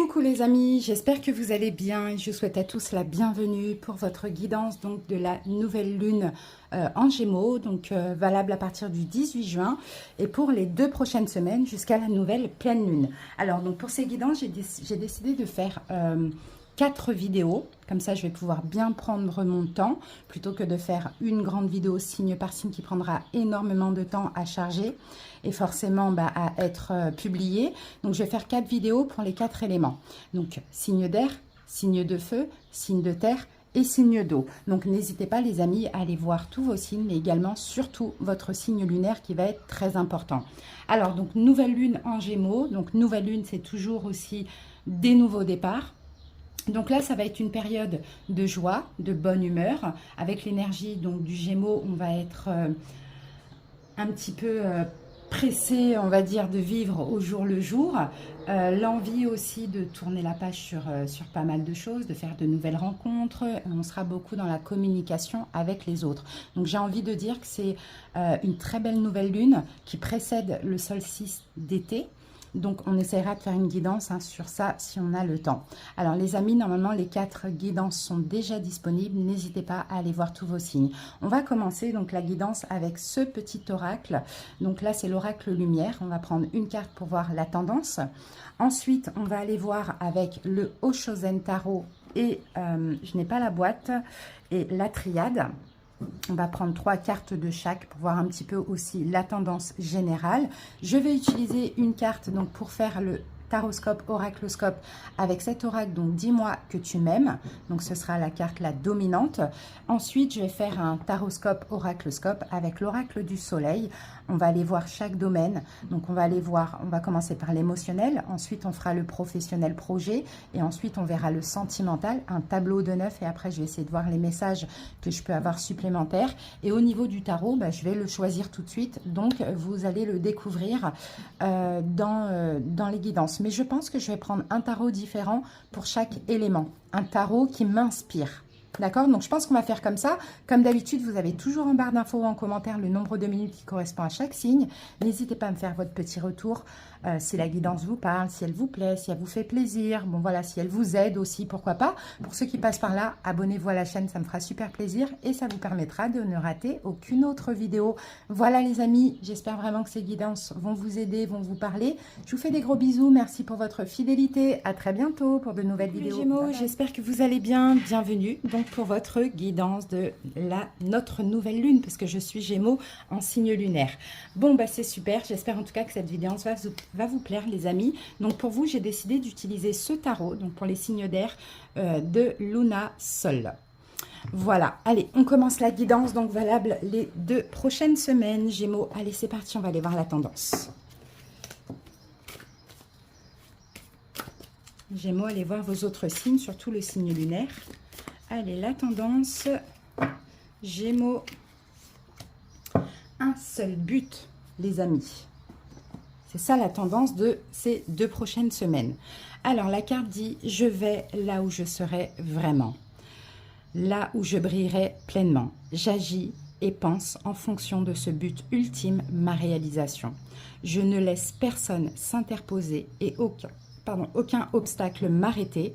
Coucou les amis, j'espère que vous allez bien et je vous souhaite à tous la bienvenue pour votre guidance donc de la nouvelle lune en Gémeaux, donc valable à partir du 18 juin et pour les 2 prochaines semaines jusqu'à la nouvelle pleine lune. Alors donc pour ces guidances, j'ai décidé de faire 4 vidéos, comme ça je vais pouvoir bien prendre mon temps plutôt que de faire une grande vidéo signe par signe qui prendra énormément de temps à charger et forcément à être publiée. Donc je vais faire 4 vidéos pour les 4 éléments. Donc signe d'air, signe de feu, signe de terre et signe d'eau. Donc n'hésitez pas les amis à aller voir tous vos signes, mais également surtout votre signe lunaire qui va être très important. Alors donc nouvelle lune en Gémeaux, donc nouvelle lune c'est toujours aussi des nouveaux départs. Donc là, ça va être une période de joie, de bonne humeur. Avec l'énergie donc du Gémeaux, on va être un petit peu pressé, on va dire, de vivre au jour le jour. L'envie aussi de tourner la page sur pas mal de choses, de faire de nouvelles rencontres. On sera beaucoup dans la communication avec les autres. Donc j'ai envie de dire que c'est une très belle nouvelle lune qui précède le solstice d'été. Donc, on essaiera de faire une guidance sur ça si on a le temps. Alors, les amis, normalement, les 4 guidances sont déjà disponibles. N'hésitez pas à aller voir tous vos signes. On va commencer donc la guidance avec ce petit oracle. Donc là, c'est l'oracle lumière. On va prendre une carte pour voir la tendance. Ensuite, on va aller voir avec le Oshozen Tarot et je n'ai pas la boîte et la triade. On va prendre 3 cartes de chaque pour voir un petit peu aussi la tendance générale. Je vais utiliser une carte donc pour faire le taroscope, oracloscope avec cet oracle, donc dis-moi que tu m'aimes. Donc ce sera la carte la dominante. Ensuite, je vais faire un taroscope, oracloscope avec l'oracle du soleil. On va aller voir chaque domaine. Donc on va aller voir, on va commencer par l'émotionnel. Ensuite, on fera le professionnel projet. Et ensuite, on verra le sentimental, un tableau de 9. Et après, je vais essayer de voir les messages que je peux avoir supplémentaires. Et au niveau du tarot, je vais le choisir tout de suite. Donc, vous allez le découvrir dans les guidances. Mais je pense que je vais prendre un tarot différent pour chaque élément. Un tarot qui m'inspire. D'accord? Donc, je pense qu'on va faire comme ça. Comme d'habitude, vous avez toujours en barre d'infos ou en commentaire le nombre de minutes qui correspond à chaque signe. N'hésitez pas à me faire votre petit retour si la guidance vous parle, si elle vous plaît, si elle vous fait plaisir. Bon, voilà, si elle vous aide aussi, pourquoi pas. Pour ceux qui passent par là, abonnez-vous à la chaîne, ça me fera super plaisir et ça vous permettra de ne rater aucune autre vidéo. Voilà les amis, j'espère vraiment que ces guidances vont vous aider, vont vous parler. Je vous fais des gros bisous, merci pour votre fidélité. À très bientôt pour de nouvelles vidéos. Les Gémeaux, j'espère que vous allez bien. Bienvenue donc pour votre guidance de notre nouvelle lune, parce que je suis Gémeaux en signe lunaire. Bon, c'est super. J'espère en tout cas que cette vidéo va vous plaire, les amis. Donc, pour vous, j'ai décidé d'utiliser ce tarot, donc pour les signes d'air de Luna Sol. Voilà. Allez, on commence la guidance, donc valable les 2 prochaines semaines. Gémeaux, allez, c'est parti. On va aller voir la tendance. Gémeaux, allez voir vos autres signes, surtout le signe lunaire. Allez, la tendance, Gémeaux, un seul but, les amis. C'est ça la tendance de ces 2 prochaines semaines. Alors, la carte dit « Je vais là où je serai vraiment, là où je brillerai pleinement. J'agis et pense en fonction de ce but ultime, ma réalisation. Je ne laisse personne s'interposer et aucun obstacle m'arrêter.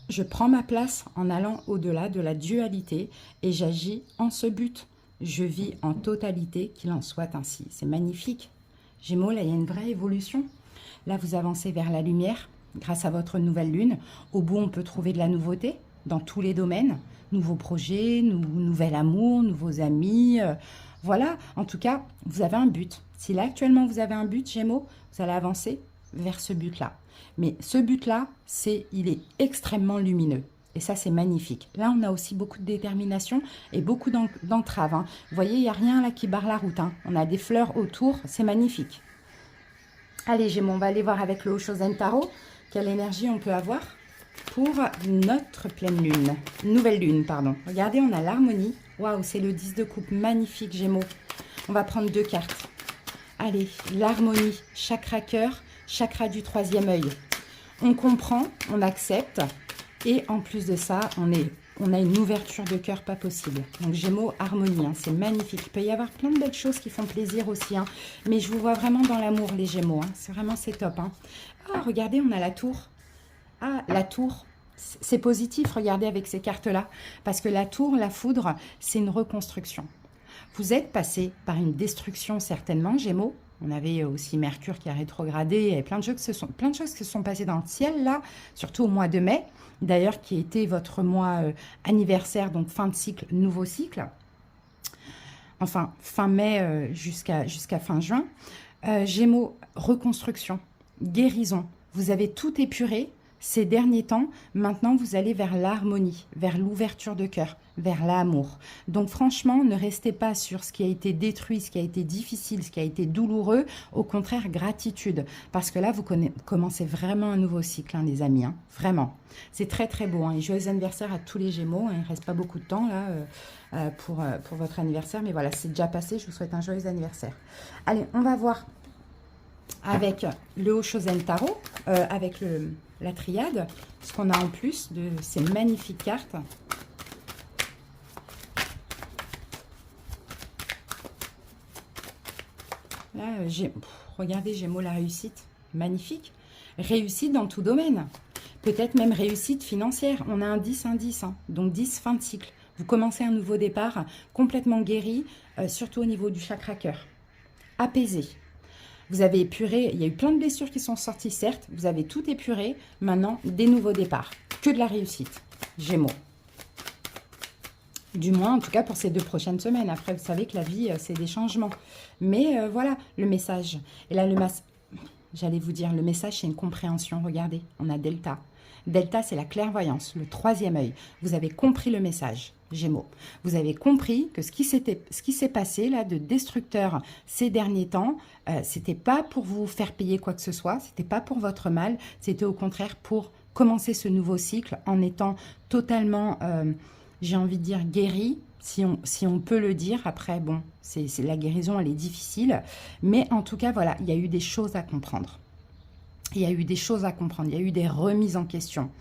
Je prends ma place en allant au-delà de la dualité et j'agis en ce but. Je vis en totalité, qu'il en soit ainsi. » C'est magnifique. Gémeaux, là, il y a une vraie évolution. Là, vous avancez vers la lumière grâce à votre nouvelle lune. Au bout, on peut trouver de la nouveauté dans tous les domaines. Nouveaux projets, nouvel amour, nouveaux amis. Voilà, en tout cas, vous avez un but. Si là, actuellement, vous avez un but, Gémeaux, vous allez avancer vers ce but-là. Mais ce but-là, il est extrêmement lumineux. Et ça, c'est magnifique. Là, on a aussi beaucoup de détermination et beaucoup d'entraves. Hein. Vous voyez, il n'y a rien là qui barre la route. Hein. On a des fleurs autour. C'est magnifique. Allez, Gémeaux, on va aller voir avec le Oshozen Tarot quelle énergie on peut avoir pour notre pleine lune. Nouvelle lune, pardon. Regardez, on a l'harmonie. Waouh, c'est le 10 de coupe. Magnifique, Gémeaux. On va prendre 2 cartes. Allez, l'harmonie. Chakra cœur, chakra du 3e œil. On comprend, on accepte. Et en plus de ça, on a une ouverture de cœur pas possible. Donc Gémeaux, harmonie, hein, c'est magnifique. Il peut y avoir plein de belles choses qui font plaisir aussi. Hein, mais je vous vois vraiment dans l'amour, les Gémeaux. Hein, c'est top. Hein. Ah, regardez, on a la tour. Ah, la tour, c'est positif, regardez avec ces cartes-là. Parce que la tour, la foudre, c'est une reconstruction. Vous êtes passé par une destruction certainement, Gémeaux. On avait aussi Mercure qui a rétrogradé, et plein de choses qui se sont passées dans le ciel là, surtout au mois de mai, d'ailleurs qui était votre mois anniversaire, donc fin de cycle, nouveau cycle. Enfin, fin mai jusqu'à fin juin. Gémeaux, reconstruction, guérison. Vous avez tout épuré ces derniers temps. Maintenant, vous allez vers l'harmonie, vers l'ouverture de cœur, vers l'amour. Donc franchement, ne restez pas sur ce qui a été détruit, ce qui a été difficile, ce qui a été douloureux. Au contraire, gratitude. Parce que là, vous commencez vraiment un nouveau cycle, hein, les amis. Hein, vraiment. C'est très très beau. Hein, et joyeux anniversaire à tous les Gémeaux. Hein, il ne reste pas beaucoup de temps là pour votre anniversaire. Mais voilà, c'est déjà passé. Je vous souhaite un joyeux anniversaire. Allez, on va voir avec le Oshozen Tarot, avec la triade, ce qu'on a en plus de ces magnifiques cartes. Là, regardez, Gémeaux, la réussite, magnifique. Réussite dans tout domaine, peut-être même réussite financière. On a un 10, hein, donc 10, fin de cycle. Vous commencez un nouveau départ, complètement guéri, surtout au niveau du chakra cœur. Apaisé. Vous avez épuré, il y a eu plein de blessures qui sont sorties, certes. Vous avez tout épuré. Maintenant, des nouveaux départs. Que de la réussite. Gémeaux. Du moins, en tout cas, pour ces 2 prochaines semaines. Après, vous savez que la vie, c'est des changements. Mais voilà, le message. Et là, j'allais vous dire, le message, c'est une compréhension. Regardez, on a Delta. Delta, c'est la clairvoyance, le 3e œil. Vous avez compris le message, Gémeaux. Vous avez compris que ce qui s'est passé là de destructeur ces derniers temps, c'était pas pour vous faire payer quoi que ce soit, c'était pas pour votre mal, c'était au contraire pour commencer ce nouveau cycle en étant totalement, j'ai envie de dire, guéri, si on peut le dire. Après, bon, la guérison, elle est difficile, mais en tout cas, voilà, il y a eu des choses à comprendre. Il y a eu des choses à comprendre, il y a eu des remises en question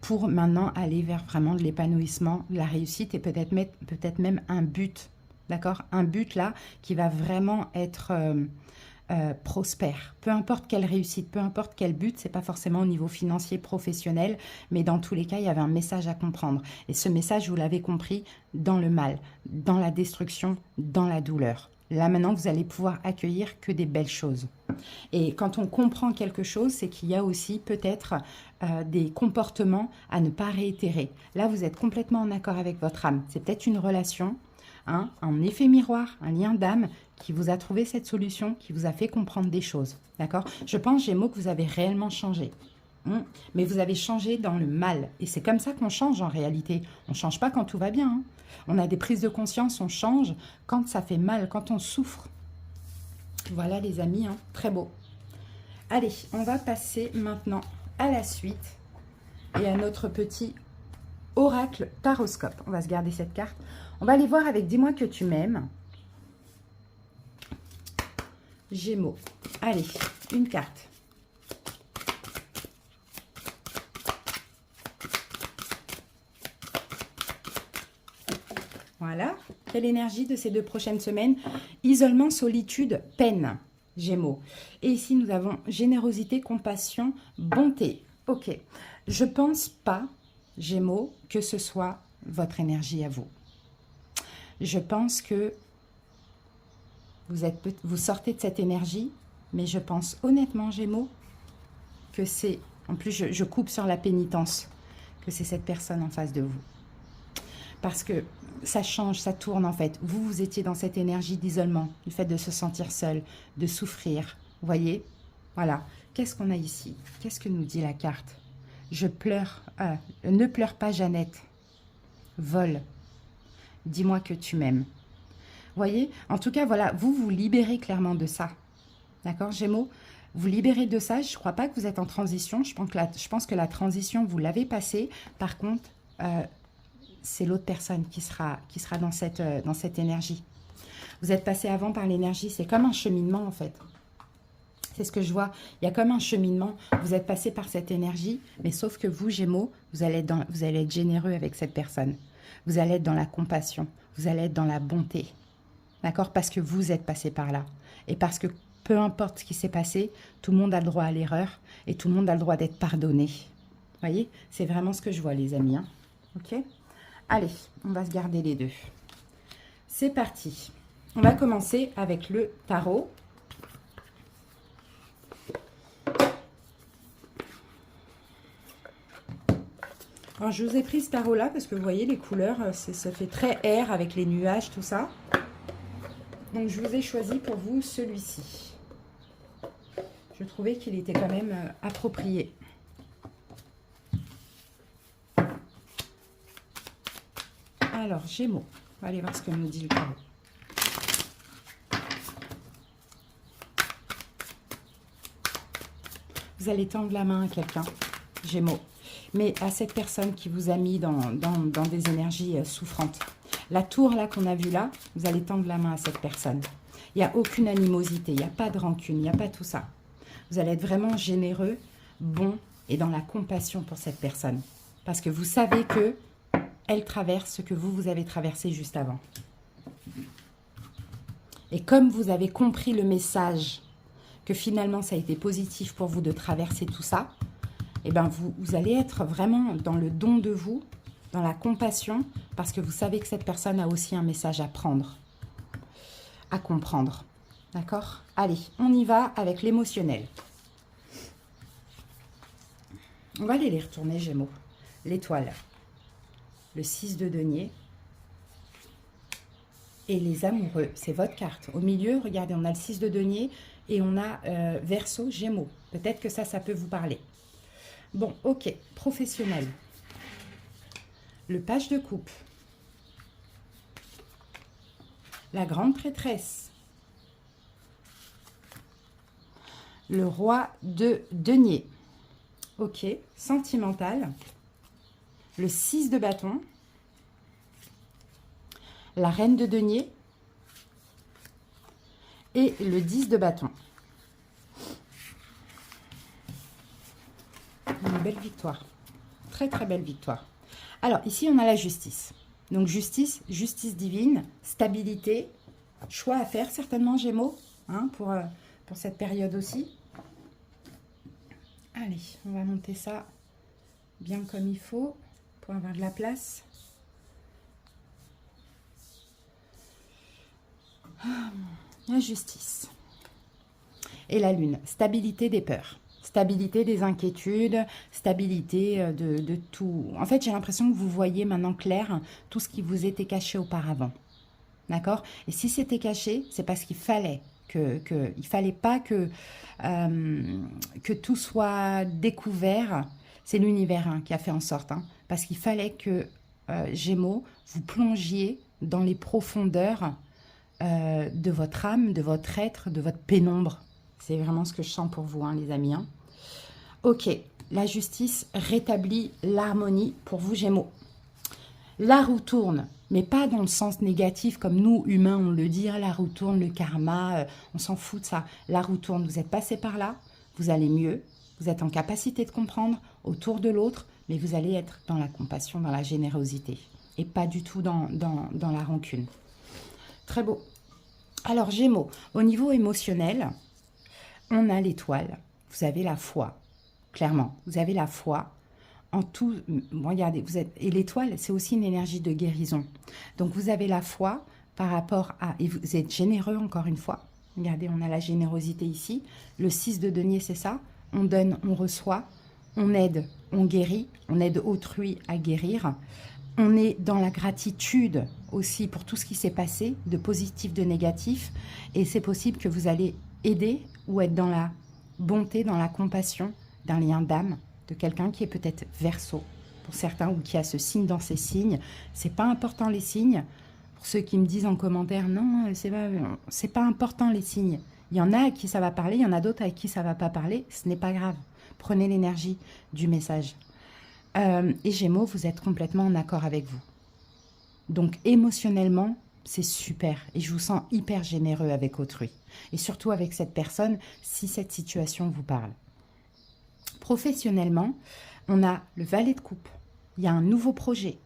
pour maintenant aller vers vraiment de l'épanouissement, de la réussite et peut-être même un but, d'accord? Un but là qui va vraiment être prospère. Peu importe quelle réussite, peu importe quel but, c'est pas forcément au niveau financier, professionnel, mais dans tous les cas, il y avait un message à comprendre. Et ce message, vous l'avez compris, dans le mal, dans la destruction, dans la douleur. Là, maintenant, vous allez pouvoir accueillir que des belles choses. Et quand on comprend quelque chose, c'est qu'il y a aussi peut-être des comportements à ne pas réitérer. Là, vous êtes complètement en accord avec votre âme. C'est peut-être une relation, hein, un effet miroir, un lien d'âme qui vous a trouvé cette solution, qui vous a fait comprendre des choses. D'accord? Je pense, Gémeaux, que vous avez réellement changé. Mais vous avez changé dans le mal. Et c'est comme ça qu'on change en réalité. On ne change pas quand tout va bien. Hein. On a des prises de conscience, on change quand ça fait mal, quand on souffre. Voilà les amis, hein, très beau. Allez, on va passer maintenant à la suite et à notre petit oracle taroscope. On va se garder cette carte. On va aller voir avec Dis-moi que tu m'aimes. Gémeaux. Allez, une carte. Voilà. Quelle énergie de ces 2 prochaines semaines? Isolement, solitude, peine, Gémeaux. Et ici, nous avons générosité, compassion, bonté. Ok. Je ne pense pas, Gémeaux, que ce soit votre énergie à vous. Je pense que vous sortez de cette énergie, mais je pense honnêtement, Gémeaux, que c'est... En plus, je coupe sur la pénitence, que c'est cette personne en face de vous. Parce que ça change, ça tourne en fait. Vous étiez dans cette énergie d'isolement, du fait de se sentir seul, de souffrir. Vous voyez? Voilà. Qu'est-ce qu'on a ici? Qu'est-ce que nous dit la carte? Je pleure. Ne pleure pas, Jeannette. Vole. Dis-moi que tu m'aimes. Vous voyez? En tout cas, voilà, vous vous libérez clairement de ça. D'accord, Gémeaux? Vous libérez de ça. Je ne crois pas que vous êtes en transition. Je pense que la transition, vous l'avez passée. Par contre... c'est l'autre personne qui sera dans cette énergie. Vous êtes passé avant par l'énergie, c'est comme un cheminement en fait. C'est ce que je vois, il y a comme un cheminement, vous êtes passé par cette énergie, mais sauf que vous, Gémeaux, vous allez être généreux avec cette personne. Vous allez être dans la compassion, vous allez être dans la bonté. D'accord? Parce que vous êtes passé par là. Et parce que peu importe ce qui s'est passé, tout le monde a le droit à l'erreur et tout le monde a le droit d'être pardonné. Vous voyez, c'est vraiment ce que je vois, les amis. Hein. Ok? Allez, on va se garder les deux. C'est parti. On va commencer avec le tarot. Alors, je vous ai pris ce tarot-là parce que vous voyez, les couleurs, ça fait très air avec les nuages, tout ça. Donc, je vous ai choisi pour vous celui-ci. Je trouvais qu'il était quand même approprié. Alors, Gémeaux. On va aller voir ce que nous dit le tarot. Vous allez tendre la main à quelqu'un, Gémeaux. Mais à cette personne qui vous a mis dans des énergies souffrantes. La tour là qu'on a vue là, vous allez tendre la main à cette personne. Il n'y a aucune animosité, il n'y a pas de rancune, il n'y a pas tout ça. Vous allez être vraiment généreux, bon et dans la compassion pour cette personne. Parce que vous savez que elle traverse ce que vous avez traversé juste avant. Et comme vous avez compris le message, que finalement ça a été positif pour vous de traverser tout ça, eh ben vous allez être vraiment dans le don de vous, dans la compassion, parce que vous savez que cette personne a aussi un message à prendre, à comprendre. D'accord? Allez, on y va avec l'émotionnel. On va aller les retourner, Gémeaux. L'étoile, le 6 de denier et les amoureux. C'est votre carte. Au milieu, regardez, on a le 6 de denier et on a Verseau, Gémeaux. Peut-être que ça peut vous parler. Bon, ok, professionnel. Le page de coupe. La grande prêtresse. Le roi de denier. Ok, sentimental. Le 6 de bâton. La reine de denier. Et le 10 de bâton. Une belle victoire. Très, très belle victoire. Alors, ici, on a la justice. Donc, justice divine, stabilité, choix à faire, certainement, Gémeaux, hein, pour cette période aussi. Allez, on va monter ça bien comme il faut pour avoir de la place. La justice. Et la lune, stabilité des peurs. Stabilité des inquiétudes, stabilité de tout. En fait, j'ai l'impression que vous voyez maintenant clair tout ce qui vous était caché auparavant. D'accord? Et si c'était caché, c'est parce qu'il fallait il fallait pas que tout soit découvert. C'est l'univers hein, qui a fait en sorte. Hein, parce qu'il fallait que, Gémeaux, vous plongiez dans les profondeurs de votre âme, de votre être, de votre pénombre. C'est vraiment ce que je sens pour vous, hein, les amis. Hein. Ok, la justice rétablit l'harmonie pour vous, Gémeaux. La roue tourne, mais pas dans le sens négatif, comme nous, humains, on le dit, la roue tourne, le karma, on s'en fout de ça. La roue tourne, vous êtes passé par là, vous allez mieux, vous êtes en capacité de comprendre autour de l'autre, mais vous allez être dans la compassion, dans la générosité, et pas du tout dans la rancune. Très beau. Alors, Gémeaux, au niveau émotionnel, on a l'étoile, vous avez la foi, clairement, vous avez la foi en tout. Regardez, et l'étoile, c'est aussi une énergie de guérison. Donc, vous avez la foi par rapport à, et vous êtes généreux encore une fois. Regardez, on a la générosité ici. Le 6 de denier, c'est ça. On donne, on reçoit, on aide, on guérit, on aide autrui à guérir. On est dans la gratitude aussi pour tout ce qui s'est passé, de positif, de négatif. Et c'est possible que vous allez aider ou être dans la bonté, dans la compassion d'un lien d'âme, de quelqu'un qui est peut-être Verseau pour certains ou qui a ce signe dans ses signes. C'est pas important les signes. Pour ceux qui me disent en commentaire, non, c'est pas important les signes. Il y en a à qui ça va parler, il y en a d'autres à qui ça va pas parler. Ce n'est pas grave. Prenez l'énergie du message. Et Gémeaux, vous êtes complètement en accord avec vous. Donc émotionnellement, c'est super. Et je vous sens hyper généreux avec autrui. Et surtout avec cette personne, si cette situation vous parle. Professionnellement, on a le valet de coupe. Il y a un nouveau projet.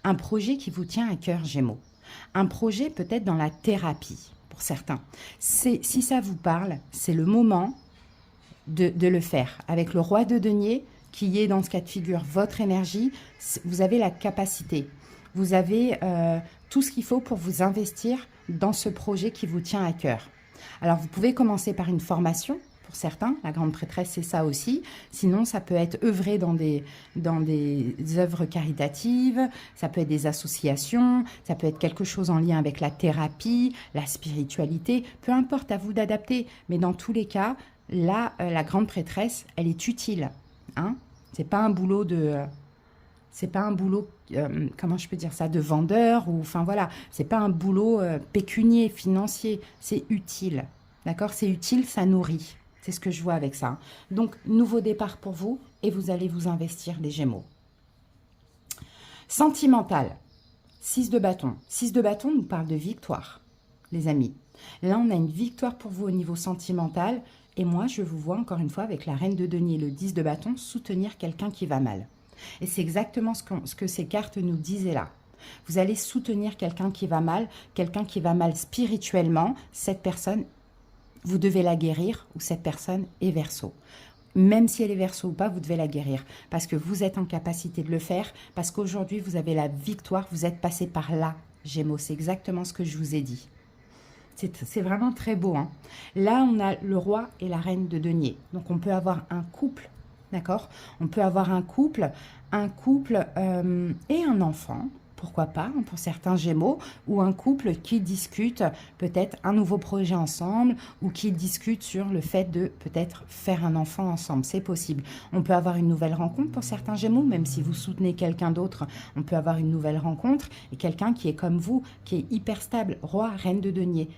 Un projet qui vous tient à cœur, Gémeaux. Un projet peut-être dans la thérapie. pour certains. Si ça vous parle, c'est le moment de le faire. Avec le roi de denier, qui est dans ce cas de figure votre énergie, vous avez la capacité. Vous avez tout ce qu'il faut pour vous investir dans ce projet qui vous tient à cœur. Alors, vous pouvez commencer par une formation. Pour certains, la grande prêtresse, c'est ça aussi. Sinon, ça peut être œuvrer dans des œuvres caritatives, ça peut être des associations, ça peut être quelque chose en lien avec la thérapie, la spiritualité, peu importe, à vous d'adapter. Mais dans tous les cas, là, la grande prêtresse, elle est utile. Hein, c'est pas un boulot de... C'est pas un boulot, comment je peux dire ça, de vendeur, ou enfin voilà, c'est pas un boulot pécunier, financier, c'est utile. D'accord? C'est utile, ça nourrit. C'est ce que je vois avec ça. Donc, nouveau départ pour vous et vous allez vous investir, les Gémeaux. Sentimental. 6 de bâton. 6 de bâton nous parle de victoire, les amis. Là, on a une victoire pour vous au niveau sentimental. Et moi, je vous vois encore une fois avec la reine de denier, le 10 de bâton, soutenir quelqu'un qui va mal. Et c'est exactement ce que ces cartes nous disaient là. Vous allez soutenir quelqu'un qui va mal spirituellement. Cette personne, vous devez la guérir, ou cette personne est Verseau. Même si elle est Verseau ou pas, vous devez la guérir. Parce que vous êtes en capacité de le faire. Parce qu'aujourd'hui, vous avez la victoire. Vous êtes passé par là, Gémeaux. C'est exactement ce que je vous ai dit. C'est vraiment très beau. Hein. Là, on a le roi et la reine de denier. Donc, on peut avoir un couple. D'accord? On peut avoir un couple et un enfant. Pourquoi pas, hein, pour certains Gémeaux, ou un couple qui discute peut-être un nouveau projet ensemble, ou qui discute sur le fait de peut-être faire un enfant ensemble. C'est possible. On peut avoir une nouvelle rencontre pour certains Gémeaux, même si vous soutenez quelqu'un d'autre, on peut avoir une nouvelle rencontre, et quelqu'un qui est comme vous, qui est hyper stable, roi, reine de denier.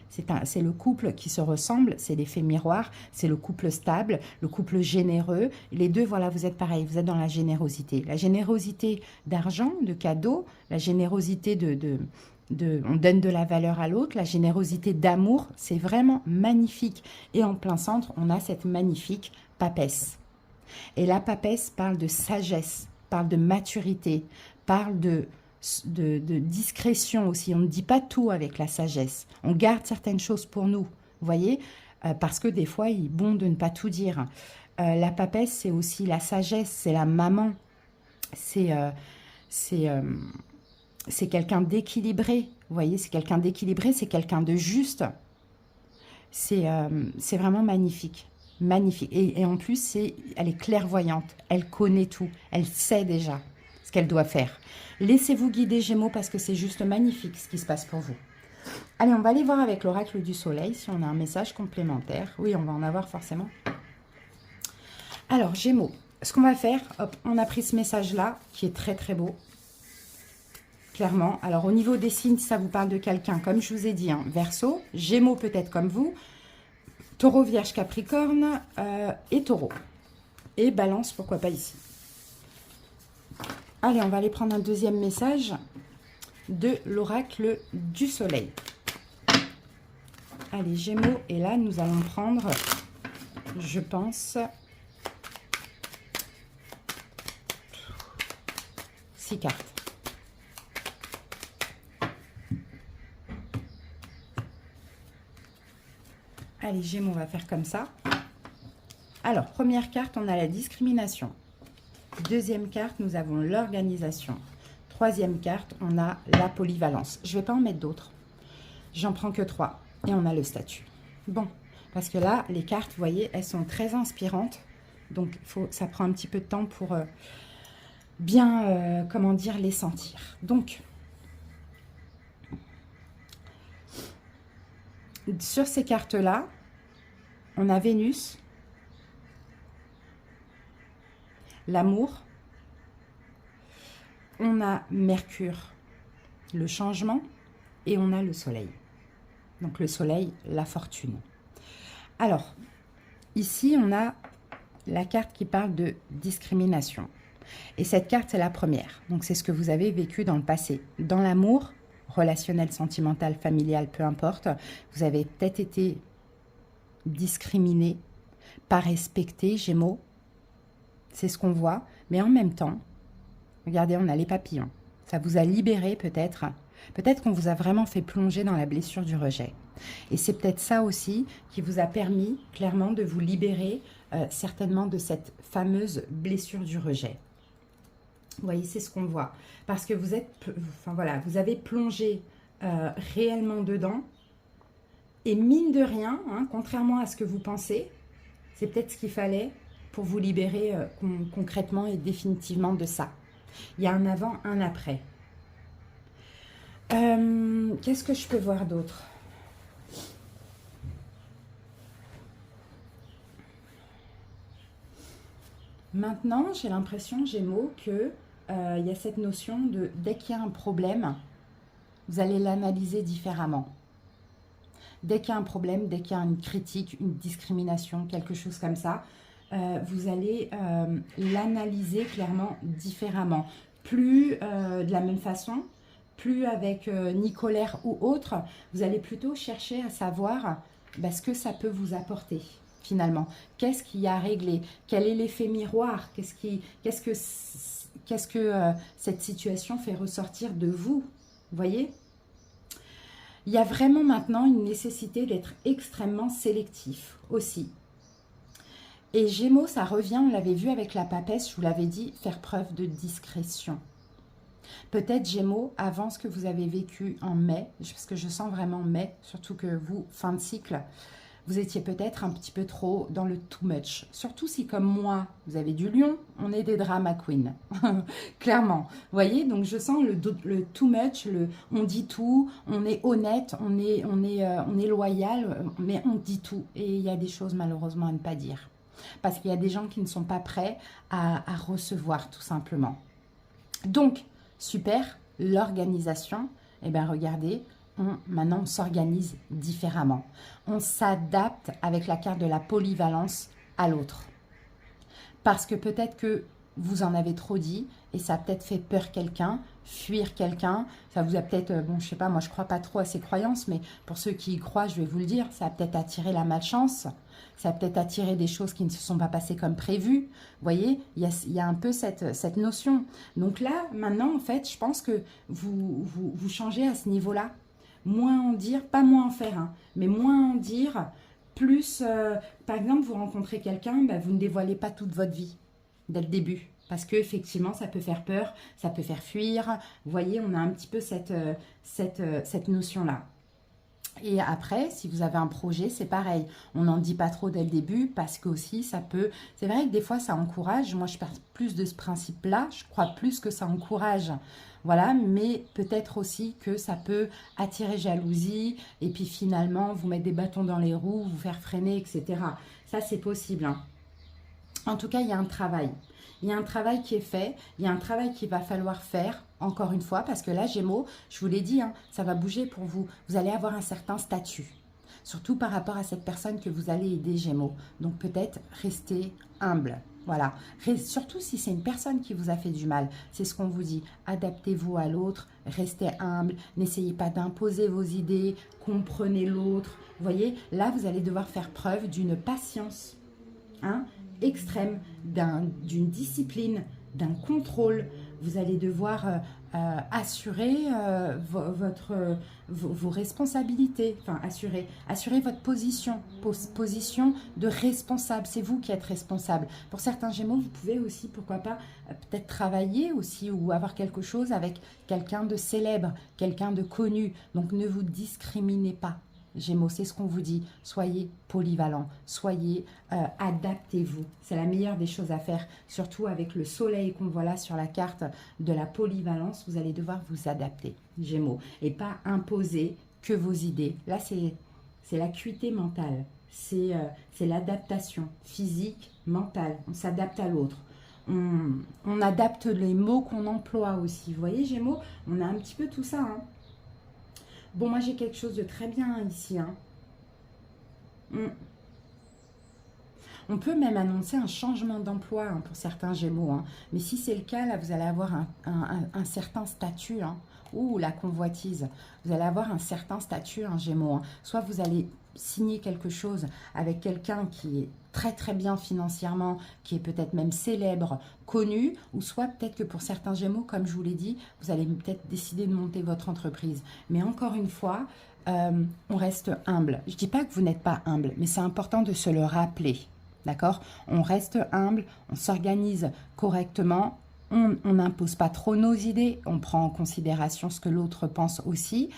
C'est le couple qui se ressemble, c'est l'effet miroir, c'est le couple stable, le couple généreux. Les deux, voilà, vous êtes pareil, vous êtes dans la générosité. La générosité d'argent, de cadeaux, la générosité on donne de la valeur à l'autre, la générosité d'amour, c'est vraiment magnifique. Et en plein centre, on a cette magnifique papesse. Et la papesse parle de sagesse, parle de maturité, parle de discrétion aussi. On ne dit pas tout avec la sagesse. On garde certaines choses pour nous, vous voyez, parce que des fois, il est bon de ne pas tout dire. La papesse, c'est aussi la sagesse, c'est la maman, c'est quelqu'un d'équilibré, vous voyez, c'est quelqu'un d'équilibré, c'est quelqu'un de juste. C'est vraiment magnifique, magnifique. Et en plus, elle est clairvoyante, elle connaît tout, elle sait déjà ce qu'elle doit faire. Laissez-vous guider, Gémeaux, parce que c'est juste magnifique ce qui se passe pour vous. Allez, on va aller voir avec l'oracle du soleil si on a un message complémentaire. Oui, on va en avoir forcément. Alors, Gémeaux, ce qu'on va faire, hop, on a pris ce message-là, qui est très très beau. Clairement. Alors, au niveau des signes, ça vous parle de quelqu'un, comme je vous ai dit, hein, Verseau, Gémeaux peut-être comme vous, Taureau, Vierge, Capricorne et Taureau. Et Balance, pourquoi pas ici. Allez, on va aller prendre un deuxième message de l'oracle du soleil. Allez, Gémeaux, et là, nous allons prendre, je pense, 6 cartes. Allez, Gémeaux, on va faire comme ça. Alors, première carte, on a la discrimination. Deuxième carte, nous avons l'organisation. Troisième carte, on a la polyvalence. Je ne vais pas en mettre d'autres. J'en prends que 3. Et on a le statut. Bon, parce que là, les cartes, vous voyez, elles sont très inspirantes. Donc, ça prend un petit peu de temps pour bien, comment dire, les sentir. Donc, sur ces cartes-là, on a Vénus, l'amour, on a Mercure, le changement, et on a le soleil. Donc le soleil, la fortune. Alors, ici, on a la carte qui parle de discrimination. Et cette carte, c'est la première. Donc c'est ce que vous avez vécu dans le passé. Dans l'amour, relationnel, sentimental, familial, peu importe, vous avez peut-être été discriminé, pas respecté, Gémeaux. C'est ce qu'on voit. Mais en même temps, regardez, on a les papillons. Ça vous a libéré peut-être. Peut-être qu'on vous a vraiment fait plonger dans la blessure du rejet. Et c'est peut-être ça aussi qui vous a permis clairement de vous libérer certainement de cette fameuse blessure du rejet. Vous voyez, c'est ce qu'on voit. Parce que vous êtes, enfin voilà, vous avez plongé réellement dedans. Et mine de rien, hein, contrairement à ce que vous pensez, c'est peut-être ce qu'il fallait pour vous libérer concrètement et définitivement de ça. Il y a un avant, un après. Qu'est-ce que je peux voir d'autre? Maintenant, j'ai l'impression, Gémeaux, que il y a cette notion de dès qu'il y a un problème, vous allez l'analyser différemment. Dès qu'il y a un problème, dès qu'il y a une critique, une discrimination, quelque chose comme ça, vous allez l'analyser clairement différemment. Plus de la même façon, plus avec ni colère ou autre, vous allez plutôt chercher à savoir ce que ça peut vous apporter finalement. Qu'est-ce qu'il y a à régler? Quel est l'effet miroir? Qu'est-ce que cette situation fait ressortir de vous? Vous voyez? Il y a vraiment maintenant une nécessité d'être extrêmement sélectif aussi. Et Gémeaux, ça revient, on l'avait vu avec la papesse, je vous l'avais dit, faire preuve de discrétion. Peut-être Gémeaux, avant ce que vous avez vécu en mai, parce que je sens vraiment mai, surtout que vous, fin de cycle, vous étiez peut-être un petit peu trop dans le too much. Surtout si, comme moi, vous avez du lion, on est des drama queens. Clairement. Vous voyez, donc je sens le too much, on dit tout, on est honnête, on est loyal, mais on dit tout. Et il y a des choses malheureusement à ne pas dire. Parce qu'il y a des gens qui ne sont pas prêts à recevoir, tout simplement. Donc, super, l'organisation, eh bien regardez, maintenant on s'organise différemment. On s'adapte avec la carte de la polyvalence à l'autre. Parce que peut-être que vous en avez trop dit et ça a peut-être fait peur quelqu'un, fuir quelqu'un. Ça vous a peut-être, bon je sais pas, moi je crois pas trop à ces croyances, mais pour ceux qui y croient, je vais vous le dire, ça a peut-être attiré la malchance. Ça a peut-être attiré des choses qui ne se sont pas passées comme prévu. Vous voyez, il y a un peu cette notion. Donc là, maintenant, en fait, je pense que vous changez à ce niveau-là. Moins en dire, pas moins en faire, hein, mais moins en dire, plus, par exemple, vous rencontrez quelqu'un, vous ne dévoilez pas toute votre vie dès le début. Parce qu'effectivement, ça peut faire peur, ça peut faire fuir. Vous voyez, on a un petit peu cette notion-là. Et après, si vous avez un projet, c'est pareil. On n'en dit pas trop dès le début parce que aussi ça peut... C'est vrai que des fois, ça encourage. Moi, je pars plus de ce principe-là. Je crois plus que ça encourage. Voilà, mais peut-être aussi que ça peut attirer jalousie et puis finalement, vous mettre des bâtons dans les roues, vous faire freiner, etc. Ça, c'est possible, hein. En tout cas, il y a un travail. Il y a un travail qui est fait, il y a un travail qu'il va falloir faire, encore une fois, parce que là, Gémeaux, je vous l'ai dit, hein, ça va bouger pour vous. Vous allez avoir un certain statut, surtout par rapport à cette personne que vous allez aider, Gémeaux. Donc peut-être rester humble, voilà. Surtout si c'est une personne qui vous a fait du mal, c'est ce qu'on vous dit. Adaptez-vous à l'autre, restez humble, n'essayez pas d'imposer vos idées, comprenez l'autre. Vous voyez, là, vous allez devoir faire preuve d'une patience, hein, extrême, d'une discipline, d'un contrôle. Vous allez devoir assurer vos responsabilités, enfin assurer votre position de responsable. C'est vous qui êtes responsable. Pour certains Gémeaux, vous pouvez aussi, pourquoi pas, peut-être travailler aussi ou avoir quelque chose avec quelqu'un de célèbre, quelqu'un de connu. Donc ne vous discriminez pas. Gémeaux, c'est ce qu'on vous dit, soyez polyvalent, soyez, adaptez-vous. C'est la meilleure des choses à faire, surtout avec le soleil qu'on voit là sur la carte de la polyvalence. Vous allez devoir vous adapter, Gémeaux, et pas imposer que vos idées. Là, c'est l'acuité mentale, c'est l'adaptation physique, mentale. On s'adapte à l'autre. On adapte les mots qu'on emploie aussi. Vous voyez, Gémeaux, on a un petit peu tout ça, hein. Bon, moi, j'ai quelque chose de très bien ici, hein. On peut même annoncer un changement d'emploi, hein, pour certains Gémeaux, hein. Mais si c'est le cas, là, vous allez avoir un certain statut, hein. Ouh, la convoitise. Vous allez avoir un certain statut, hein, Gémeaux, hein. Soit vous allez signer quelque chose avec quelqu'un qui est très très bien financièrement, qui est peut-être même célèbre, connu, ou soit peut-être que pour certains Gémeaux, comme je vous l'ai dit, vous allez peut-être décider de monter votre entreprise. Mais encore une fois, on reste humble. Je ne dis pas que vous n'êtes pas humble, mais c'est important de se le rappeler. D'accord? On reste humble, on s'organise correctement, on n'impose pas trop nos idées, on prend en considération ce que l'autre pense aussi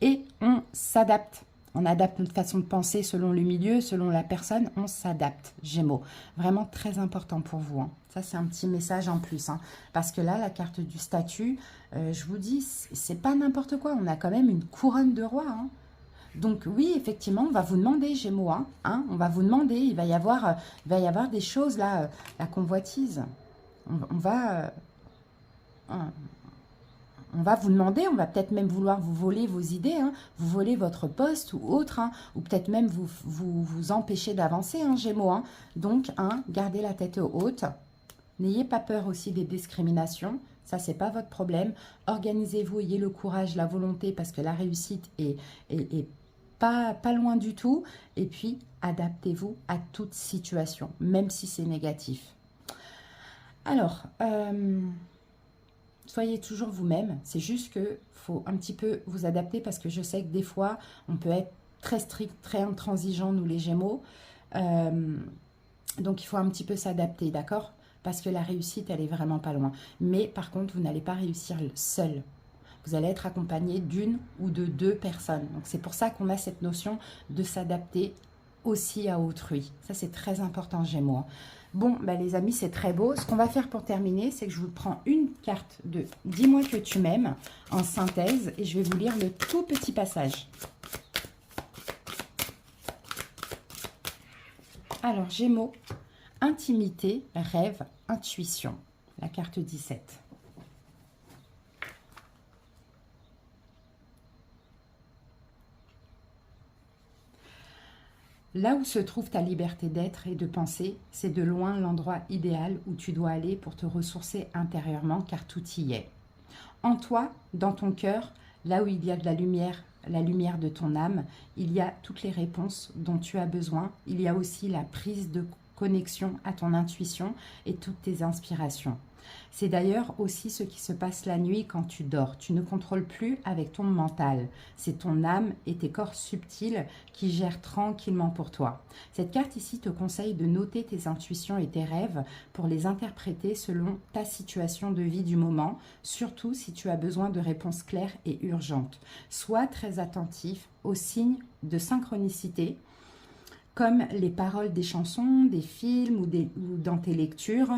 et on s'adapte. On adapte notre façon de penser selon le milieu, selon la personne, on s'adapte. Gémeaux, vraiment très important pour vous. Hein. Ça, c'est un petit message en plus. Hein. Parce que là, la carte du statut, je vous dis, c'est pas n'importe quoi. On a quand même une couronne de roi. Hein. Donc oui, effectivement, on va vous demander, Gémeaux, hein, on va vous demander, il va y avoir des choses là, la convoitise. On va vous demander, on va peut-être même vouloir vous voler vos idées, hein, vous voler votre poste ou autre, hein, ou peut-être même vous empêcher d'avancer, hein, Gémeaux. Hein. Donc, gardez la tête haute. N'ayez pas peur aussi des discriminations. Ça, c'est pas votre problème. Organisez-vous, ayez le courage, la volonté, parce que la réussite est pas loin du tout. Et puis, adaptez-vous à toute situation, même si c'est négatif. Alors, soyez toujours vous-même. C'est juste qu'il faut un petit peu vous adapter parce que je sais que des fois, on peut être très strict, très intransigeant, nous les Gémeaux. Donc, il faut un petit peu s'adapter, d'accord? Parce que la réussite, elle est vraiment pas loin. Mais par contre, vous n'allez pas réussir seul. Vous allez être accompagné d'une ou de deux personnes. Donc, c'est pour ça qu'on a cette notion de s'adapter aussi à autrui. Ça, c'est très important, Gémeaux. Hein. Bon, bah, les amis, c'est très beau. Ce qu'on va faire pour terminer, c'est que je vous prends une carte de « Dis-moi que tu m'aimes » en synthèse et je vais vous lire le tout petit passage. Alors, Gémeaux, intimité, rêve, intuition. La carte 17. Là où se trouve ta liberté d'être et de penser, c'est de loin l'endroit idéal où tu dois aller pour te ressourcer intérieurement, car tout y est. En toi, dans ton cœur, là où il y a de la lumière de ton âme, il y a toutes les réponses dont tu as besoin. Il y a aussi la prise de connexion à ton intuition et toutes tes inspirations. C'est d'ailleurs aussi ce qui se passe la nuit quand tu dors. Tu ne contrôles plus avec ton mental. C'est ton âme et tes corps subtils qui gèrent tranquillement pour toi. Cette carte ici te conseille de noter tes intuitions et tes rêves pour les interpréter selon ta situation de vie du moment, surtout si tu as besoin de réponses claires et urgentes. Sois très attentif aux signes de synchronicité, comme les paroles des chansons, des films ou dans tes lectures.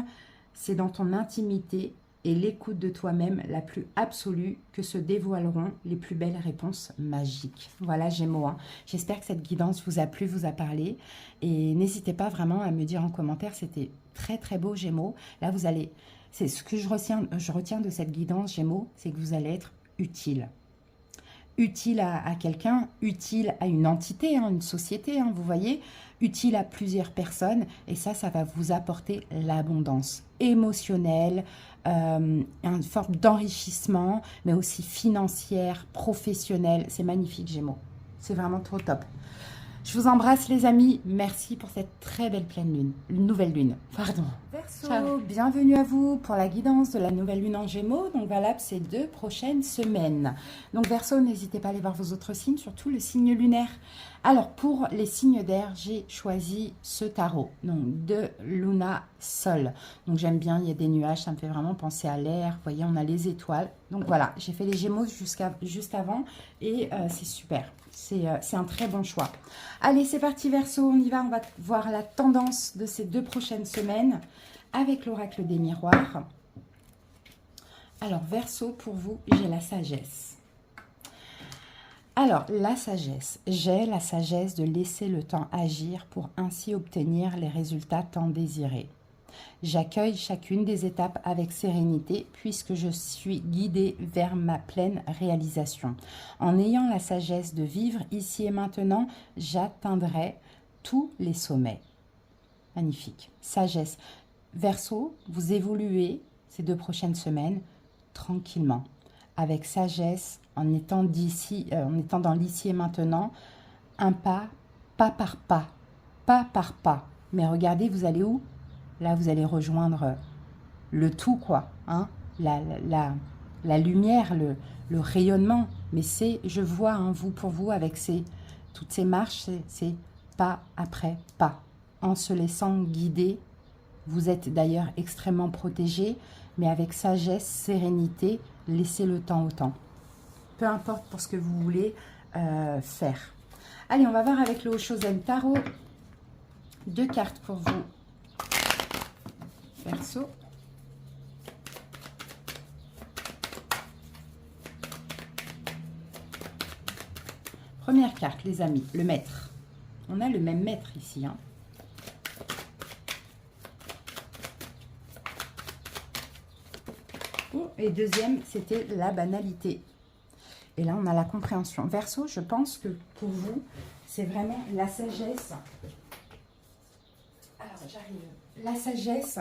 C'est dans ton intimité et l'écoute de toi-même la plus absolue que se dévoileront les plus belles réponses magiques. Voilà, Gémeaux. Hein. J'espère que cette guidance vous a plu, vous a parlé. Et n'hésitez pas vraiment à me dire en commentaire, c'était très très beau, Gémeaux. Là, vous allez... C'est ce que je retiens de cette guidance, Gémeaux, c'est que vous allez être utile. Utile à quelqu'un, utile à une entité, hein, une société, hein, vous voyez, utile à plusieurs personnes, et ça va vous apporter l'abondance émotionnelle, une forme d'enrichissement, mais aussi financière, professionnelle. C'est magnifique, Gémeaux. C'est vraiment trop top. Je vous embrasse, les amis. Merci pour cette très belle pleine lune. Nouvelle lune, pardon. Verseau, ciao. Bienvenue à vous pour la guidance de la nouvelle lune en Gémeaux. Donc, valable ces 2 prochaines semaines. Donc, Verseau, n'hésitez pas à aller voir vos autres signes, surtout le signe lunaire. Alors, pour les signes d'air, j'ai choisi ce tarot. Donc, de Luna Sol. Donc, j'aime bien, il y a des nuages, ça me fait vraiment penser à l'air. Vous voyez, on a les étoiles. Donc, voilà, j'ai fait les Gémeaux juste avant et c'est super. C'est un très bon choix. Allez, c'est parti Verseau, on y va. On va voir la tendance de ces 2 prochaines semaines avec l'oracle des miroirs. Alors, Verseau, pour vous, j'ai la sagesse. Alors, la sagesse. J'ai la sagesse de laisser le temps agir pour ainsi obtenir les résultats tant désirés. J'accueille chacune des étapes avec sérénité puisque je suis guidée vers ma pleine réalisation. En ayant la sagesse de vivre ici et maintenant, j'atteindrai tous les sommets. Magnifique. Sagesse. Verseau, vous évoluez ces 2 prochaines semaines tranquillement, avec sagesse, en étant dans l'ici et maintenant, un pas par pas. Mais regardez, vous allez où? Là, vous allez rejoindre le tout, quoi. Hein, la lumière, le rayonnement. Mais c'est, je vois, hein, vous, pour vous, avec toutes ces marches, c'est pas après pas. En se laissant guider, vous êtes d'ailleurs extrêmement protégé, mais avec sagesse, sérénité, laissez le temps au temps. Peu importe pour ce que vous voulez faire. Allez, on va voir avec le Oshozen Tarot. 2 cartes pour vous, Verseau. Première carte, les amis, le maître. On a le même maître ici, hein. Et deuxième, c'était la banalité. Et là, on a la compréhension. Verseau, je pense que pour vous, c'est vraiment la sagesse. Alors, j'arrive. La sagesse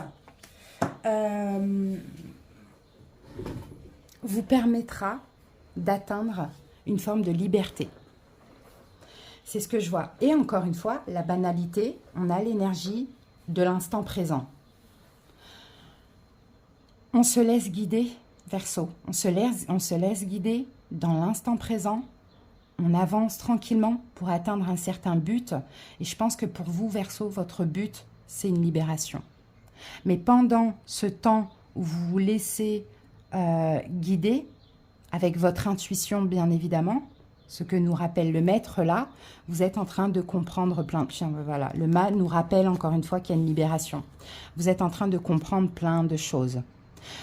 vous permettra d'atteindre une forme de liberté. C'est ce que je vois. Et encore une fois, la banalité, on a l'énergie de l'instant présent. On se laisse guider, Verseau. On se laisse guider dans l'instant présent. On avance tranquillement pour atteindre un certain but. Et je pense que pour vous, Verseau, votre but, c'est une libération. Mais pendant ce temps où vous vous laissez guider, avec votre intuition, bien évidemment, ce que nous rappelle le maître là, vous êtes en train de comprendre plein de choses. Voilà, le mât nous rappelle encore une fois qu'il y a une libération. Vous êtes en train de comprendre plein de choses.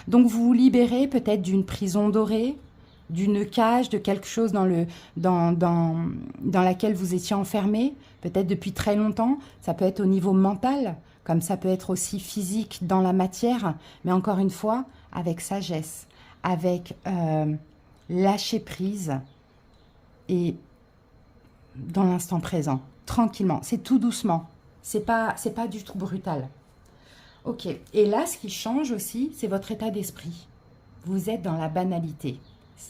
Donc vous vous libérez peut-être d'une prison dorée, d'une cage, de quelque chose dans laquelle vous étiez enfermé, peut-être depuis très longtemps. Ça peut être au niveau mental, comme ça peut être aussi physique dans la matière, mais encore une fois, avec sagesse, avec lâcher prise et dans l'instant présent, tranquillement. C'est tout doucement, c'est pas du tout brutal. Ok, et là, ce qui change aussi, c'est votre état d'esprit. Vous êtes dans la banalité.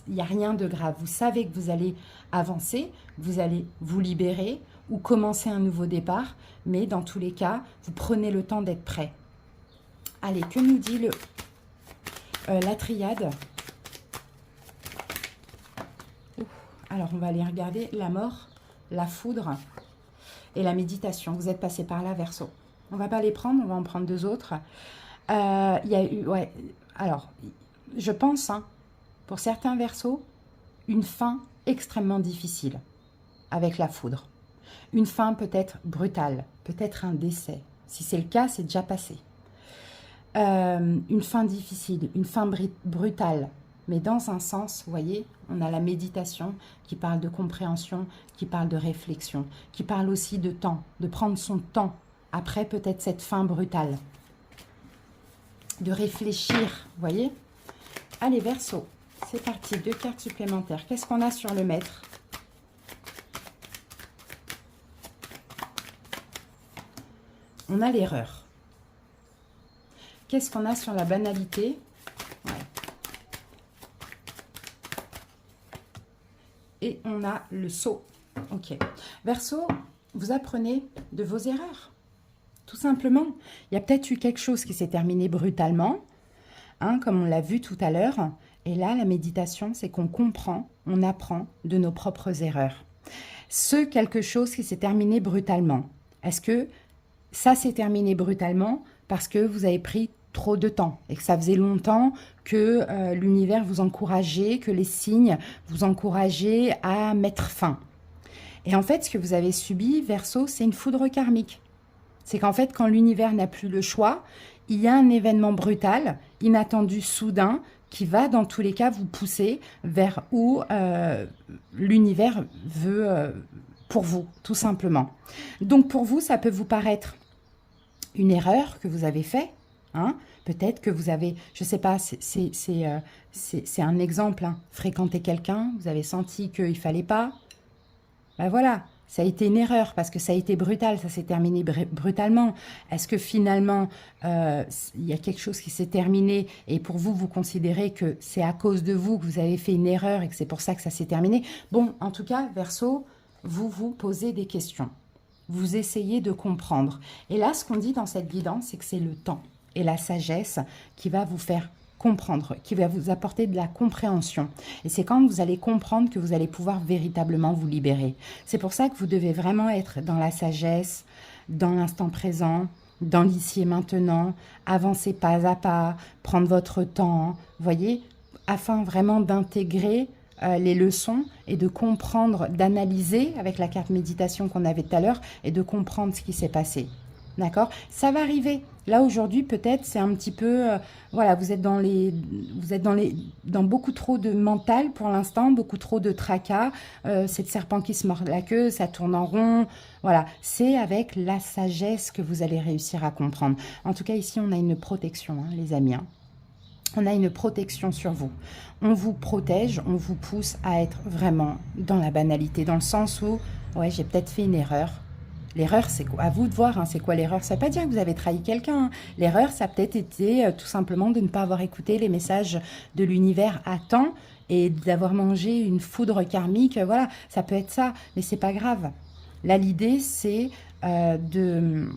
Il n'y a rien de grave. Vous savez que vous allez avancer, vous allez vous libérer ou commencer un nouveau départ. Mais dans tous les cas, vous prenez le temps d'être prêt. Allez, que nous dit la triade? Alors, on va aller regarder la mort, la foudre et la méditation. Vous êtes passé par là, Verseau. On ne va pas les prendre, on va en prendre 2 autres. Il y a eu, ouais, alors, je pense, hein, pour certains Verseaux, une fin extrêmement difficile avec la foudre. Une fin peut-être brutale, peut-être un décès. Si c'est le cas, c'est déjà passé. Une fin difficile, une fin brutale. Mais dans un sens, vous voyez, on a la méditation qui parle de compréhension, qui parle de réflexion, qui parle aussi de temps, de prendre son temps après peut-être cette fin brutale. De réfléchir, vous voyez. Allez, Verseau, c'est parti, 2 cartes supplémentaires. Qu'est-ce qu'on a sur le maître? On a l'erreur. Qu'est-ce qu'on a sur la banalité? Ouais. Et on a le sceau. Ok. Verseau, vous apprenez de vos erreurs. Tout simplement. Il y a peut-être eu quelque chose qui s'est terminé brutalement, hein, comme on l'a vu tout à l'heure. Et là, la méditation, c'est qu'on comprend, on apprend de nos propres erreurs. Ce quelque chose qui s'est terminé brutalement, est-ce que ça s'est terminé brutalement parce que vous avez pris trop de temps et que ça faisait longtemps que l'univers vous encourageait, que les signes vous encourageaient à mettre fin? Et en fait, ce que vous avez subi, Verseau, c'est une foudre karmique. C'est qu'en fait, quand l'univers n'a plus le choix, il y a un événement brutal, inattendu, soudain, qui va dans tous les cas vous pousser vers où l'univers veut pour vous, tout simplement. Donc pour vous, ça peut vous paraître une erreur que vous avez faite. Hein? Peut-être que vous avez, je ne sais pas, c'est un exemple, hein. Fréquenter quelqu'un, vous avez senti qu'il ne fallait pas. Ben voilà. Ça a été une erreur parce que ça a été brutal, ça s'est terminé brutalement. Est-ce que finalement, il y a quelque chose qui s'est terminé et pour vous, vous considérez que c'est à cause de vous que vous avez fait une erreur et que c'est pour ça que ça s'est terminé? Bon, en tout cas, Verseau, vous vous posez des questions. Vous essayez de comprendre. Et là, ce qu'on dit dans cette guidance, c'est que c'est le temps et la sagesse qui va vous faire comprendre, qui va vous apporter de la compréhension. Et c'est quand vous allez comprendre que vous allez pouvoir véritablement vous libérer. C'est pour ça que vous devez vraiment être dans la sagesse, dans l'instant présent, dans l'ici et maintenant, avancer pas à pas, prendre votre temps, voyez, afin vraiment d'intégrer les leçons et de comprendre, d'analyser avec la carte méditation qu'on avait tout à l'heure et de comprendre ce qui s'est passé. D'accord? Ça va arriver. Là, aujourd'hui, peut-être, c'est un petit peu... voilà, vous êtes dans beaucoup trop de mental pour l'instant, beaucoup trop de tracas. C'est le serpent qui se mord la queue, ça tourne en rond. Voilà, c'est avec la sagesse que vous allez réussir à comprendre. En tout cas, ici, on a une protection, hein, les amis. Hein. On a une protection sur vous. On vous protège, on vous pousse à être vraiment dans la banalité, dans le sens où, ouais, j'ai peut-être fait une erreur. L'erreur, c'est quoi? À vous de voir, hein, c'est quoi l'erreur? Ça ne veut pas dire que vous avez trahi quelqu'un. Hein. L'erreur, ça a peut-être été tout simplement de ne pas avoir écouté les messages de l'univers à temps et d'avoir mangé une foudre karmique. Voilà, ça peut être ça, mais c'est pas grave. Là, l'idée, c'est de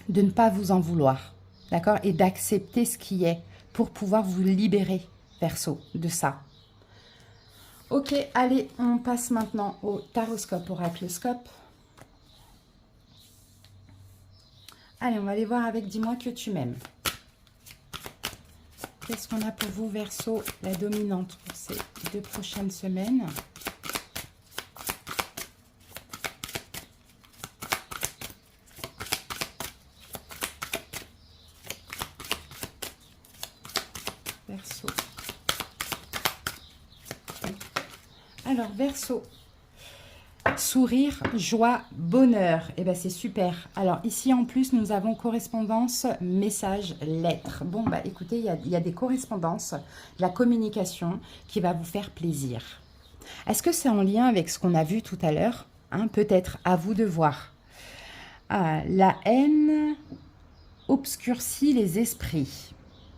ne pas vous en vouloir, d'accord? Et d'accepter ce qui est pour pouvoir vous libérer, Verseau, de ça. Ok, allez, on passe maintenant au taroscope, oracloscope. Allez, on va aller voir avec « Dis-moi que tu m'aimes ». Qu'est-ce qu'on a pour vous, Verseau, la dominante pour ces 2 prochaines semaines? Verseau. Alors, Verseau. Sourire, joie, bonheur. Eh bien, c'est super. Alors, ici, en plus, nous avons correspondance, message, lettre. Bon, bah, écoutez, il y a des correspondances, la communication qui va vous faire plaisir. Est-ce que c'est en lien avec ce qu'on a vu tout à l'heure, hein? Peut-être, à vous de voir. Ah, la haine obscurcit les esprits.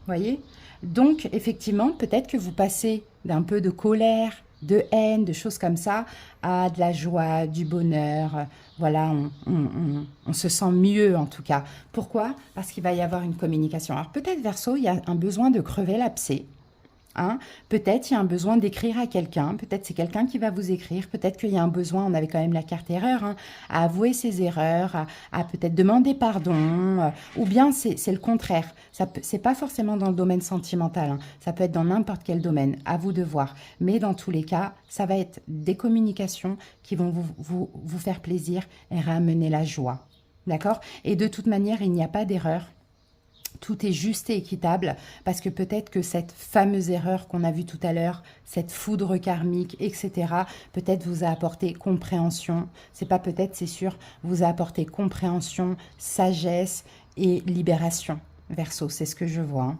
Voyez? Donc, effectivement, peut-être que vous passez d'un peu de colère, de haine, de choses comme ça, à de la joie, du bonheur. Voilà, on se sent mieux en tout cas. Pourquoi? Parce qu'il va y avoir une communication. Alors peut-être, Verseau, il y a un besoin de crever l'abcès. Hein? Peut-être il y a un besoin d'écrire à quelqu'un, peut-être c'est quelqu'un qui va vous écrire, peut-être qu'il y a un besoin, on avait quand même la carte erreur, hein, à avouer ses erreurs, à peut-être demander pardon, ou bien c'est le contraire, c'est pas forcément dans le domaine sentimental, hein, ça peut être dans n'importe quel domaine, à vous de voir, mais dans tous les cas, ça va être des communications qui vont vous faire plaisir et ramener la joie, d'accord? Et de toute manière, il n'y a pas d'erreur. Tout est juste et équitable parce que peut-être que cette fameuse erreur qu'on a vue tout à l'heure, cette foudre karmique, etc., peut-être vous a apporté compréhension. C'est pas peut-être, c'est sûr, vous a apporté compréhension, sagesse et libération. Verseau, c'est ce que je vois. Hein.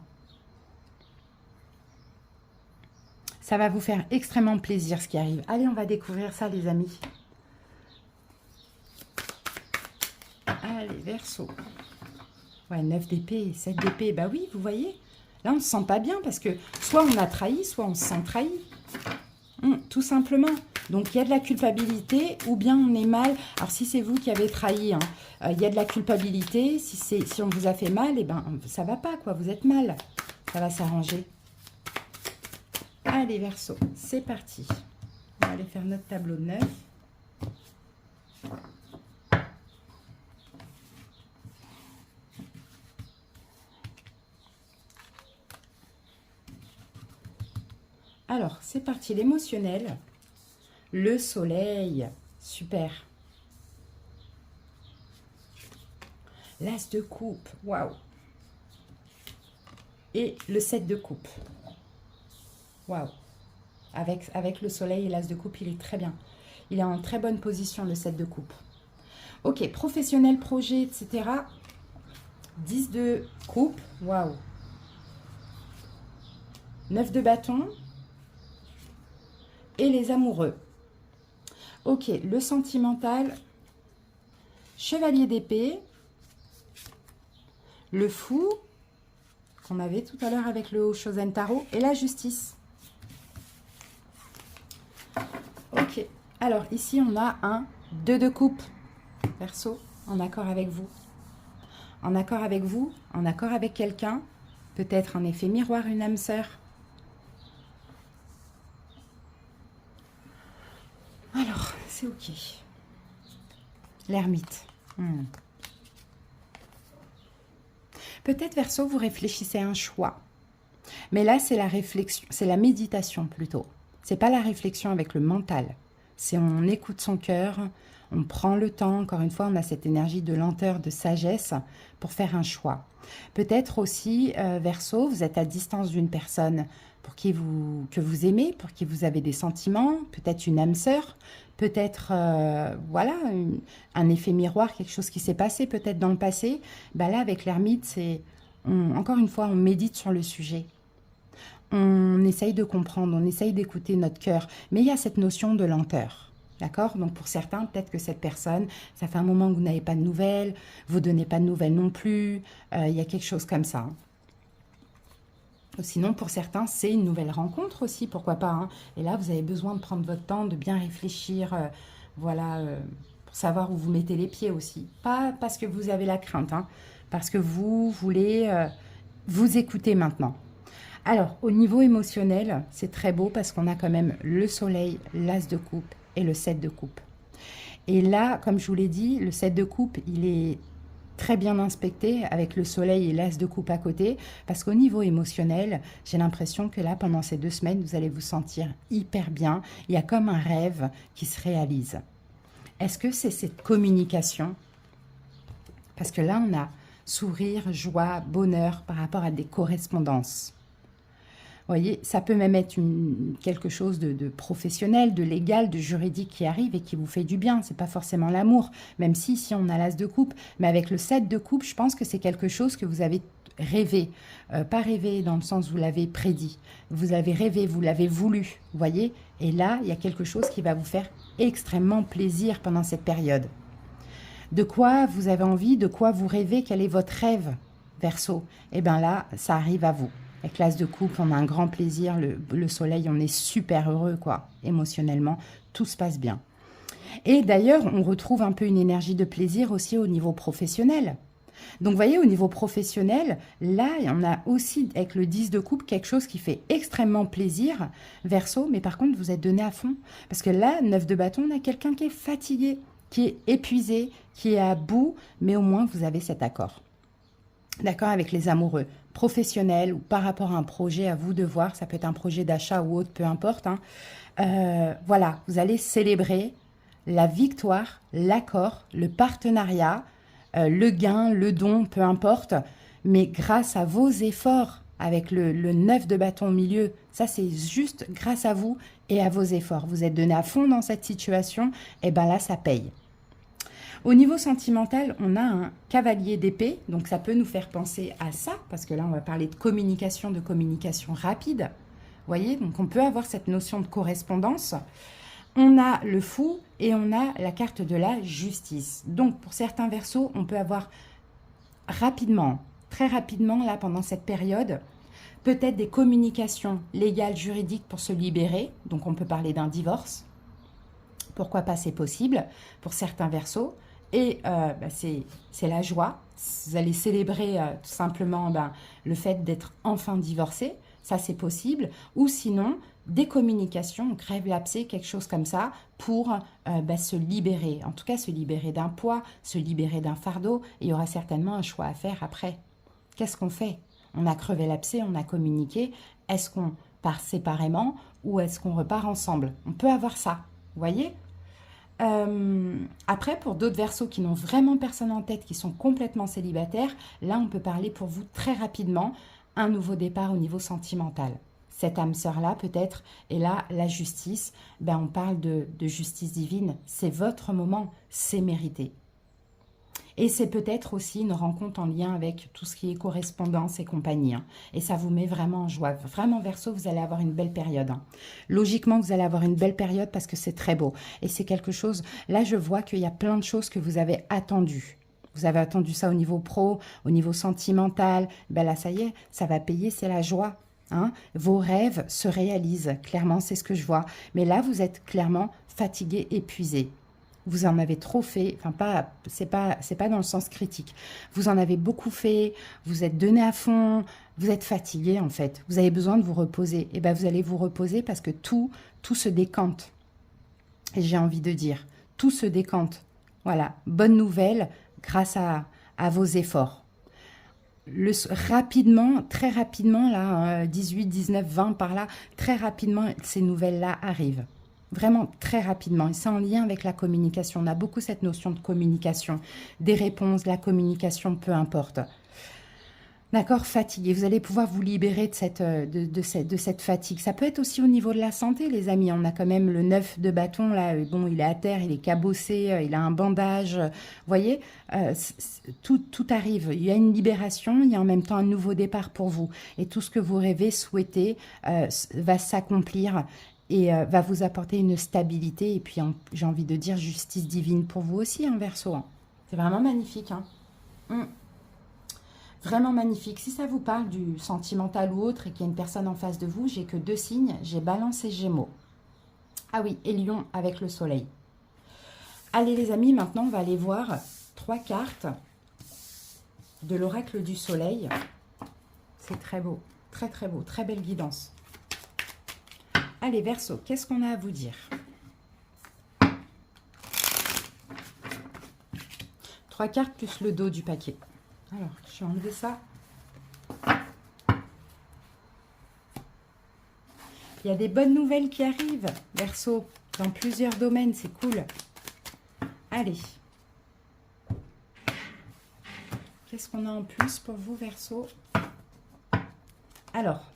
Ça va vous faire extrêmement plaisir ce qui arrive. Allez, on va découvrir ça, les amis. Allez, Verseau. Ouais, 9 d'épée, 7 d'épée, bah oui, vous voyez. Là, on ne se sent pas bien parce que soit on a trahi, soit on se sent trahi. Tout simplement. Donc, il y a de la culpabilité ou bien on est mal. Alors, si c'est vous qui avez trahi, hein, il y a de la culpabilité. Si on vous a fait mal, eh ben, ça va pas, quoi. Vous êtes mal. Ça va s'arranger. Allez, Verseau, c'est parti. On va aller faire notre tableau de 9. Alors, c'est parti, l'émotionnel, le soleil, super. L'as de coupe, waouh. Et le 7 de coupe, waouh. Avec le soleil et l'as de coupe, il est très bien. Il est en très bonne position, le 7 de coupe. Ok, professionnel, projet, etc. 10 de coupe, waouh. 9 de bâton. Et les amoureux. Ok, le sentimental, chevalier d'épée, le fou, qu'on avait tout à l'heure avec le Shosen Tarot, et la justice. Ok, alors ici on a un 2 de coupe, Verseau, en accord avec vous. En accord avec vous, en accord avec quelqu'un, Peut-être un effet miroir, une âme sœur. Alors, c'est ok. L'ermite. Peut-être, Verseau, vous réfléchissez à un choix. Mais là, c'est la réflexion, c'est la méditation plutôt. C'est pas la réflexion avec le mental. C'est on écoute son cœur, on prend le temps. Encore une fois, on a cette énergie de lenteur, de sagesse pour faire un choix. Peut-être aussi, Verseau, vous êtes à distance d'une personne pour que vous aimez, pour qui vous avez des sentiments, peut-être une âme sœur, peut-être voilà, un effet miroir, quelque chose qui s'est passé peut-être dans le passé. Ben là, avec l'ermite, c'est encore une fois, on médite sur le sujet. On essaye de comprendre, on essaye d'écouter notre cœur, mais il y a cette notion de lenteur. D'accord? Donc pour certains, peut-être que cette personne, ça fait un moment que vous n'avez pas de nouvelles, vous ne donnez pas de nouvelles non plus, il y a quelque chose comme ça. Sinon, pour certains, c'est une nouvelle rencontre aussi, pourquoi pas. Hein. Et là, vous avez besoin de prendre votre temps, de bien réfléchir, voilà, pour savoir où vous mettez les pieds aussi. Pas parce que vous avez la crainte, hein, parce que vous voulez vous écouter maintenant. Alors, au niveau émotionnel, c'est très beau parce qu'on a quand même le soleil, l'as de coupe et le 7 de coupe. Et là, comme je vous l'ai dit, le 7 de coupe, il est très bien inspecté avec le soleil et l'as de coupe à côté parce qu'au niveau émotionnel, j'ai l'impression que là, pendant ces 2 semaines, vous allez vous sentir hyper bien. Il y a comme un rêve qui se réalise. Est-ce que c'est cette communication? Parce que là, on a sourire, joie, bonheur par rapport à des correspondances. Vous voyez, ça peut même être quelque chose de professionnel, de légal, de juridique qui arrive et qui vous fait du bien. Ce n'est pas forcément l'amour, même si ici on a l'as de coupe. Mais avec le 7 de coupe, je pense que c'est quelque chose que vous avez rêvé. Pas rêvé dans le sens où vous l'avez prédit. Vous avez rêvé, vous l'avez voulu, vous voyez. Et là, il y a quelque chose qui va vous faire extrêmement plaisir pendant cette période. De quoi vous avez envie, de quoi vous rêvez, quel est votre rêve, Verseau? Eh bien là, ça arrive à vous. Avec l'as de coupe, on a un grand plaisir, le soleil, on est super heureux, quoi, émotionnellement, tout se passe bien. Et d'ailleurs, on retrouve un peu une énergie de plaisir aussi au niveau professionnel. Donc, vous voyez, au niveau professionnel, là, on a aussi, avec le 10 de coupe, quelque chose qui fait extrêmement plaisir, Verseau, mais par contre, vous êtes donné à fond. Parce que là, 9 de bâton, on a quelqu'un qui est fatigué, qui est épuisé, qui est à bout, mais au moins, vous avez cet accord. D'accord, avec les amoureux, professionnels ou par rapport à un projet, à vous de voir, ça peut être un projet d'achat ou autre, peu importe. Hein. Voilà, vous allez célébrer la victoire, l'accord, le partenariat, le gain, le don, peu importe, mais grâce à vos efforts, avec le 9 de bâton au milieu, ça c'est juste grâce à vous et à vos efforts. Vous êtes donné à fond dans cette situation, et bien là, ça paye. Au niveau sentimental, on a un cavalier d'épée, donc ça peut nous faire penser à ça, parce que là, on va parler de communication rapide. Vous voyez, donc on peut avoir cette notion de correspondance. On a le fou et on a la carte de la justice. Donc, pour certains Verseaux, on peut avoir rapidement, très rapidement, là, pendant cette période, peut-être des communications légales, juridiques pour se libérer. Donc, on peut parler d'un divorce. Pourquoi pas, c'est possible pour certains Verseaux. Et c'est la joie. Vous allez célébrer tout simplement le fait d'être enfin divorcé. Ça, c'est possible. Ou sinon, des communications, crève l'abcès, quelque chose comme ça, pour se libérer. En tout cas, se libérer d'un poids, se libérer d'un fardeau. Et il y aura certainement un choix à faire après. Qu'est-ce qu'on fait? On a crevé l'abcès, on a communiqué. Est-ce qu'on part séparément ou est-ce qu'on repart ensemble? On peut avoir ça. Vous voyez? Après, pour d'autres Verseaux qui n'ont vraiment personne en tête, qui sont complètement célibataires, là, on peut parler pour vous très rapidement un nouveau départ au niveau sentimental. Cette âme sœur-là, peut-être, et là, la justice, on parle de justice divine. C'est votre moment, c'est mérité. Et c'est peut-être aussi une rencontre en lien avec tout ce qui est correspondance et compagnie. Hein. Et ça vous met vraiment en joie. Vraiment, Verseau, vous allez avoir une belle période. Hein. Logiquement, vous allez avoir une belle période parce que c'est très beau. Et c'est quelque chose... Là, je vois qu'il y a plein de choses que vous avez attendues. Vous avez attendu ça au niveau pro, au niveau sentimental. Là, ça y est, ça va payer, c'est la joie. Hein. Vos rêves se réalisent. Clairement, c'est ce que je vois. Mais là, vous êtes clairement fatigué, épuisé. Vous en avez trop fait, enfin c'est pas dans le sens critique. Vous en avez beaucoup fait, vous êtes donné à fond, vous êtes fatigué en fait. Vous avez besoin de vous reposer. Et bien vous allez vous reposer parce que tout se décante. Et j'ai envie de dire, tout se décante. Voilà, bonne nouvelle grâce à vos efforts. Rapidement, très rapidement, là, 18, 19, 20 par là, très rapidement, ces nouvelles-là arrivent. Vraiment très rapidement. Et c'est en lien avec la communication. On a beaucoup cette notion de communication, des réponses, la communication, peu importe. D'accord, fatigué. Vous allez pouvoir vous libérer de cette fatigue. Ça peut être aussi au niveau de la santé, les amis. On a quand même le 9 de bâton, là. Bon, il est à terre, il est cabossé, il a un bandage. Vous voyez, tout arrive. Il y a une libération, il y a en même temps un nouveau départ pour vous. Et tout ce que vous rêvez, souhaitez, va s'accomplir et va vous apporter une stabilité. Et puis, j'ai envie de dire justice divine pour vous aussi, hein, Verseau. Hein. C'est vraiment magnifique. Hein. Vraiment magnifique. Si ça vous parle du sentimental ou autre et qu'il y a une personne en face de vous, j'ai que 2 signes, j'ai Balance et Gémeaux. Ah oui, et Lion avec le soleil. Allez les amis, maintenant on va aller voir 3 cartes de l'oracle du soleil. C'est très beau, très beau, très belle guidance. Allez Verseau, qu'est-ce qu'on a à vous dire? 3 cartes plus le dos du paquet. Alors, je vais enlever ça. Il y a des bonnes nouvelles qui arrivent, Verseau, dans plusieurs domaines, c'est cool. Allez. Qu'est-ce qu'on a en plus pour vous, Verseau? Alors,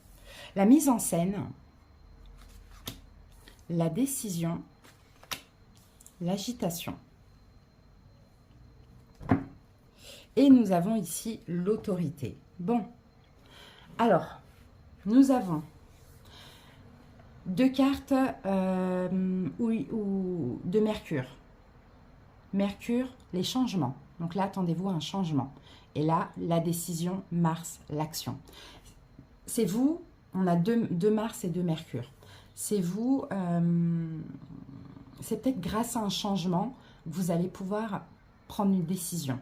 la mise en scène, la décision, l'agitation. Et nous avons ici l'autorité. Bon, alors, nous avons 2 cartes de Mercure. Mercure, les changements. Donc là, attendez-vous à un changement. Et là, la décision, Mars, l'action. C'est vous, on a 2 Mars et 2 Mercure. C'est vous, c'est peut-être grâce à un changement, vous allez pouvoir prendre une décision.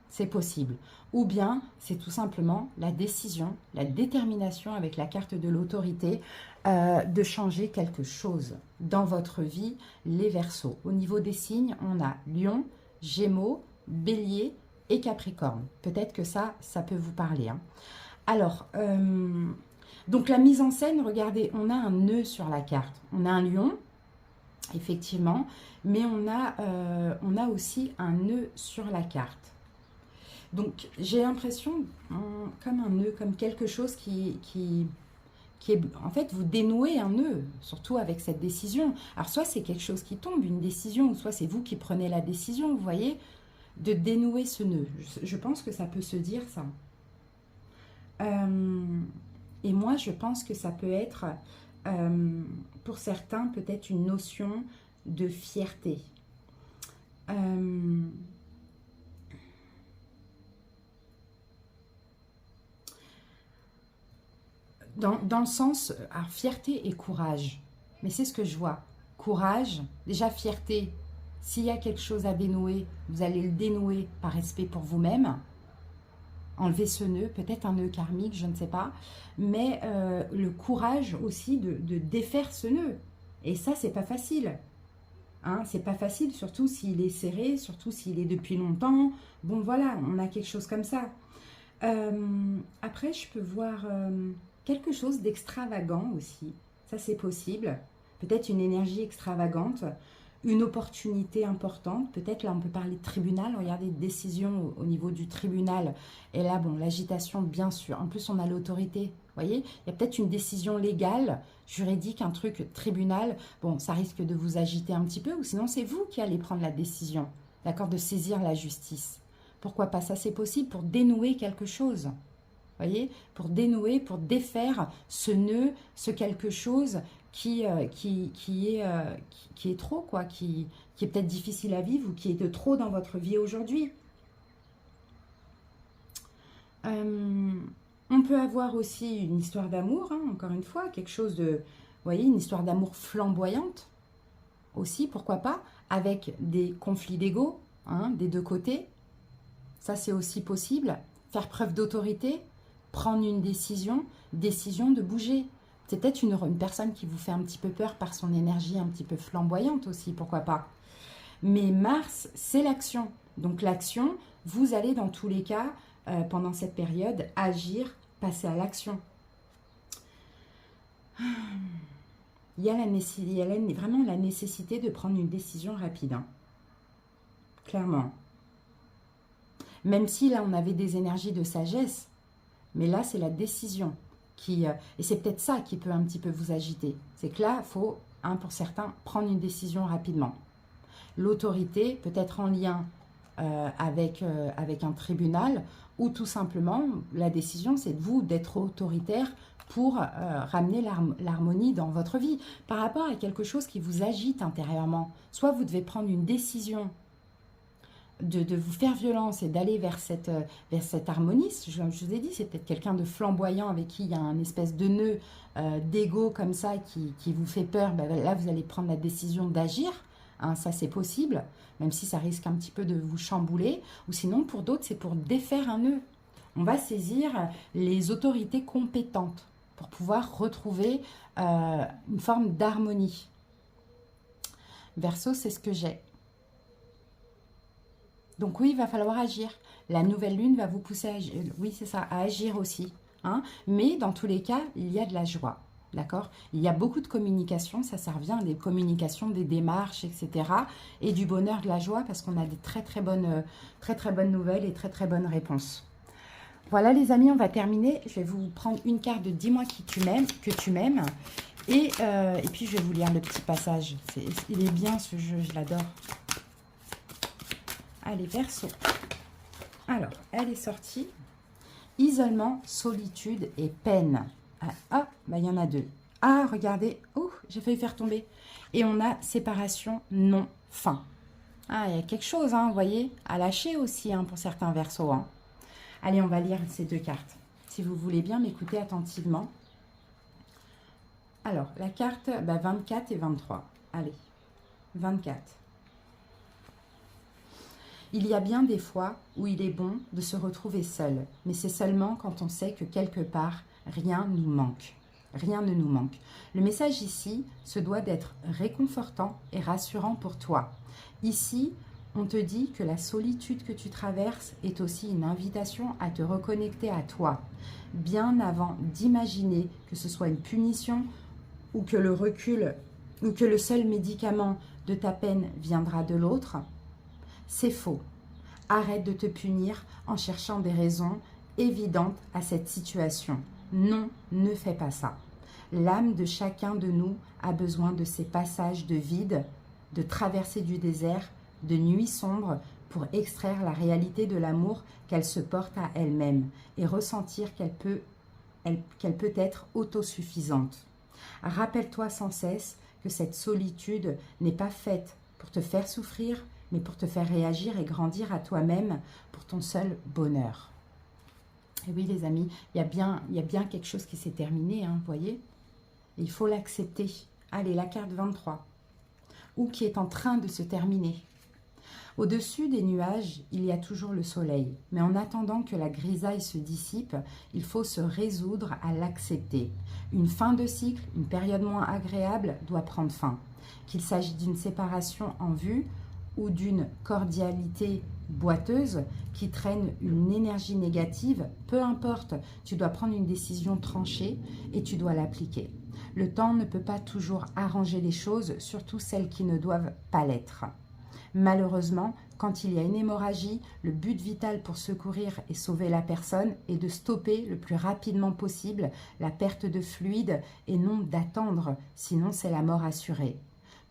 C'est possible. Ou bien, c'est tout simplement la décision, la détermination avec la carte de l'autorité de changer quelque chose dans votre vie, les Verseaux. Au niveau des signes, on a Lion, Gémeaux, Bélier et Capricorne. Peut-être que ça peut vous parler. Hein. Alors, donc la mise en scène, regardez, on a un nœud sur la carte. On a un lion, effectivement, mais on a aussi un nœud sur la carte. Donc, j'ai l'impression, comme un nœud, comme quelque chose qui est... En fait, vous dénouez un nœud, surtout avec cette décision. Alors, soit c'est quelque chose qui tombe, une décision, ou soit c'est vous qui prenez la décision, vous voyez, de dénouer ce nœud. Je pense que ça peut se dire, ça. Et moi, je pense que ça peut être, pour certains, peut-être une notion de fierté. Dans le sens, alors fierté et courage, mais c'est ce que je vois. Courage, déjà fierté, s'il y a quelque chose à dénouer, vous allez le dénouer par respect pour vous-même. Enlever ce nœud, peut-être un nœud karmique, je ne sais pas, mais le courage aussi de défaire ce nœud. Et ça, c'est pas facile. Hein, c'est pas facile, surtout s'il est serré, surtout s'il est depuis longtemps. Bon, voilà, on a quelque chose comme ça. Après, je peux voir... quelque chose d'extravagant aussi, ça c'est possible, peut-être une énergie extravagante, une opportunité importante, peut-être là on peut parler de tribunal, regardez, décision au niveau du tribunal, et là bon, l'agitation bien sûr, en plus on a l'autorité, vous voyez, il y a peut-être une décision légale, juridique, un truc tribunal, bon ça risque de vous agiter un petit peu, ou sinon c'est vous qui allez prendre la décision, d'accord, de saisir la justice. Pourquoi pas, ça c'est possible pour dénouer quelque chose. Voyez, pour dénouer, pour défaire ce nœud, ce quelque chose qui est trop, quoi, qui est peut-être difficile à vivre ou qui est de trop dans votre vie aujourd'hui. On peut avoir aussi une histoire d'amour, hein, encore une fois, quelque chose de, vous voyez, une histoire d'amour flamboyante aussi, pourquoi pas, avec des conflits d'ego, hein, des deux côtés. Ça, c'est aussi possible. Faire preuve d'autorité, prendre une décision de bouger. C'est peut-être une personne qui vous fait un petit peu peur par son énergie un petit peu flamboyante aussi, pourquoi pas. Mais Mars, c'est l'action. Donc l'action, vous allez dans tous les cas, pendant cette période, agir, passer à l'action. Il y a, vraiment la nécessité de prendre une décision rapide. Hein. Clairement. Même si là, on avait des énergies de sagesse, mais là, c'est la décision qui... et c'est peut-être ça qui peut un petit peu vous agiter. C'est que là, il faut, hein, pour certains, prendre une décision rapidement. L'autorité peut être en lien avec un tribunal ou tout simplement, la décision, c'est de vous d'être autoritaire pour ramener l'harmonie dans votre vie par rapport à quelque chose qui vous agite intérieurement. Soit vous devez prendre une décision de vous faire violence et d'aller vers cette harmonie. Je vous ai dit, c'est peut-être quelqu'un de flamboyant avec qui il y a un espèce de nœud d'ego comme ça qui vous fait peur. Ben là, vous allez prendre la décision d'agir. Hein, ça, c'est possible, même si ça risque un petit peu de vous chambouler. Ou sinon, pour d'autres, c'est pour défaire un nœud. On va saisir les autorités compétentes pour pouvoir retrouver une forme d'harmonie. Verseau, c'est ce que j'ai. Donc oui, il va falloir agir. La nouvelle lune va vous pousser à agir. Oui, c'est ça, à agir aussi. Hein. Mais dans tous les cas, il y a de la joie. D'accord? Il y a beaucoup de communication, ça revient des communications, des démarches, etc. Et du bonheur, de la joie, parce qu'on a des très très bonnes nouvelles et très très bonnes réponses. Voilà les amis, on va terminer. Je vais vous prendre une carte de dis-moi que tu m'aimes. Et puis je vais vous lire le petit passage. Il est bien ce jeu, je l'adore. Allez, Verseau. Alors, elle est sortie. Isolement, solitude et peine. Ah, bah, il y en a deux. Ah, regardez. Oh, j'ai failli faire tomber. Et on a séparation, non, fin. Ah, il y a quelque chose, hein, vous voyez, à lâcher aussi hein, pour certains Verseaux. Hein. Allez, on va lire ces deux cartes. Si vous voulez bien m'écouter attentivement. Alors, la carte 24 et 23. Allez, 24. Il y a bien des fois où il est bon de se retrouver seul, mais c'est seulement quand on sait que quelque part, rien nous manque. Rien ne nous manque. Le message ici se doit d'être réconfortant et rassurant pour toi. Ici, on te dit que la solitude que tu traverses est aussi une invitation à te reconnecter à toi, bien avant d'imaginer que ce soit une punition ou que le recul ou que le seul médicament de ta peine viendra de l'autre. C'est faux. Arrête de te punir en cherchant des raisons évidentes à cette situation. Non, ne fais pas ça. L'âme de chacun de nous a besoin de ces passages de vide, de traversée du désert, de nuits sombres pour extraire la réalité de l'amour qu'elle se porte à elle-même et ressentir qu'elle peut être autosuffisante. Rappelle-toi sans cesse que cette solitude n'est pas faite pour te faire souffrir, mais pour te faire réagir et grandir à toi-même pour ton seul bonheur. Et oui les amis, il y a bien quelque chose qui s'est terminé, hein, vous voyez. Il faut l'accepter. Allez, la carte 23. Ou qui est en train de se terminer. Au-dessus des nuages, il y a toujours le soleil. Mais en attendant que la grisaille se dissipe, il faut se résoudre à l'accepter. Une fin de cycle, une période moins agréable doit prendre fin. Qu'il s'agisse d'une séparation en vue ou d'une cordialité boiteuse qui traîne une énergie négative, peu importe, tu dois prendre une décision tranchée et tu dois l'appliquer. Le temps ne peut pas toujours arranger les choses, surtout celles qui ne doivent pas l'être. Malheureusement, quand il y a une hémorragie, le but vital pour secourir et sauver la personne est de stopper le plus rapidement possible la perte de fluide et non d'attendre, sinon c'est la mort assurée.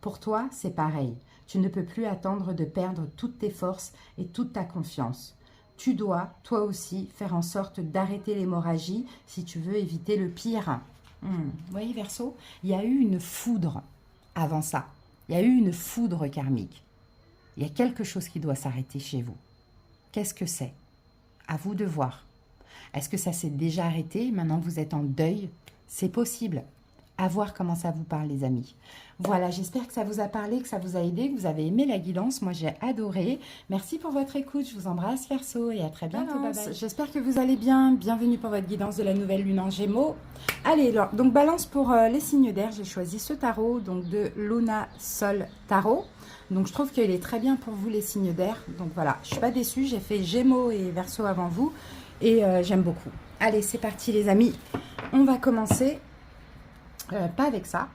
Pour toi, c'est pareil. Tu ne peux plus attendre de perdre toutes tes forces et toute ta confiance. Tu dois, toi aussi, faire en sorte d'arrêter l'hémorragie si tu veux éviter le pire. Vous voyez, Verseau, il y a eu une foudre avant ça. Il y a eu une foudre karmique. Il y a quelque chose qui doit s'arrêter chez vous. Qu'est-ce que c'est? À vous de voir. Est-ce que ça s'est déjà arrêté? Maintenant, vous êtes en deuil? C'est possible. À voir comment ça vous parle, les amis. Voilà, j'espère que ça vous a parlé, que ça vous a aidé, que vous avez aimé la guidance. Moi, j'ai adoré. Merci pour votre écoute. Je vous embrasse, Verseau, et à très bientôt. Bye bye. J'espère que vous allez bien. Bienvenue pour votre guidance de la nouvelle lune en Gémeaux. Allez, alors, donc Balance pour les signes d'air. J'ai choisi ce tarot, donc de Luna Sol Tarot. Donc, je trouve qu'il est très bien pour vous, les signes d'air. Donc, voilà, je ne suis pas déçue. J'ai fait Gémeaux et Verseau avant vous. Et j'aime beaucoup. Allez, c'est parti, les amis. On va commencer... pas avec ça.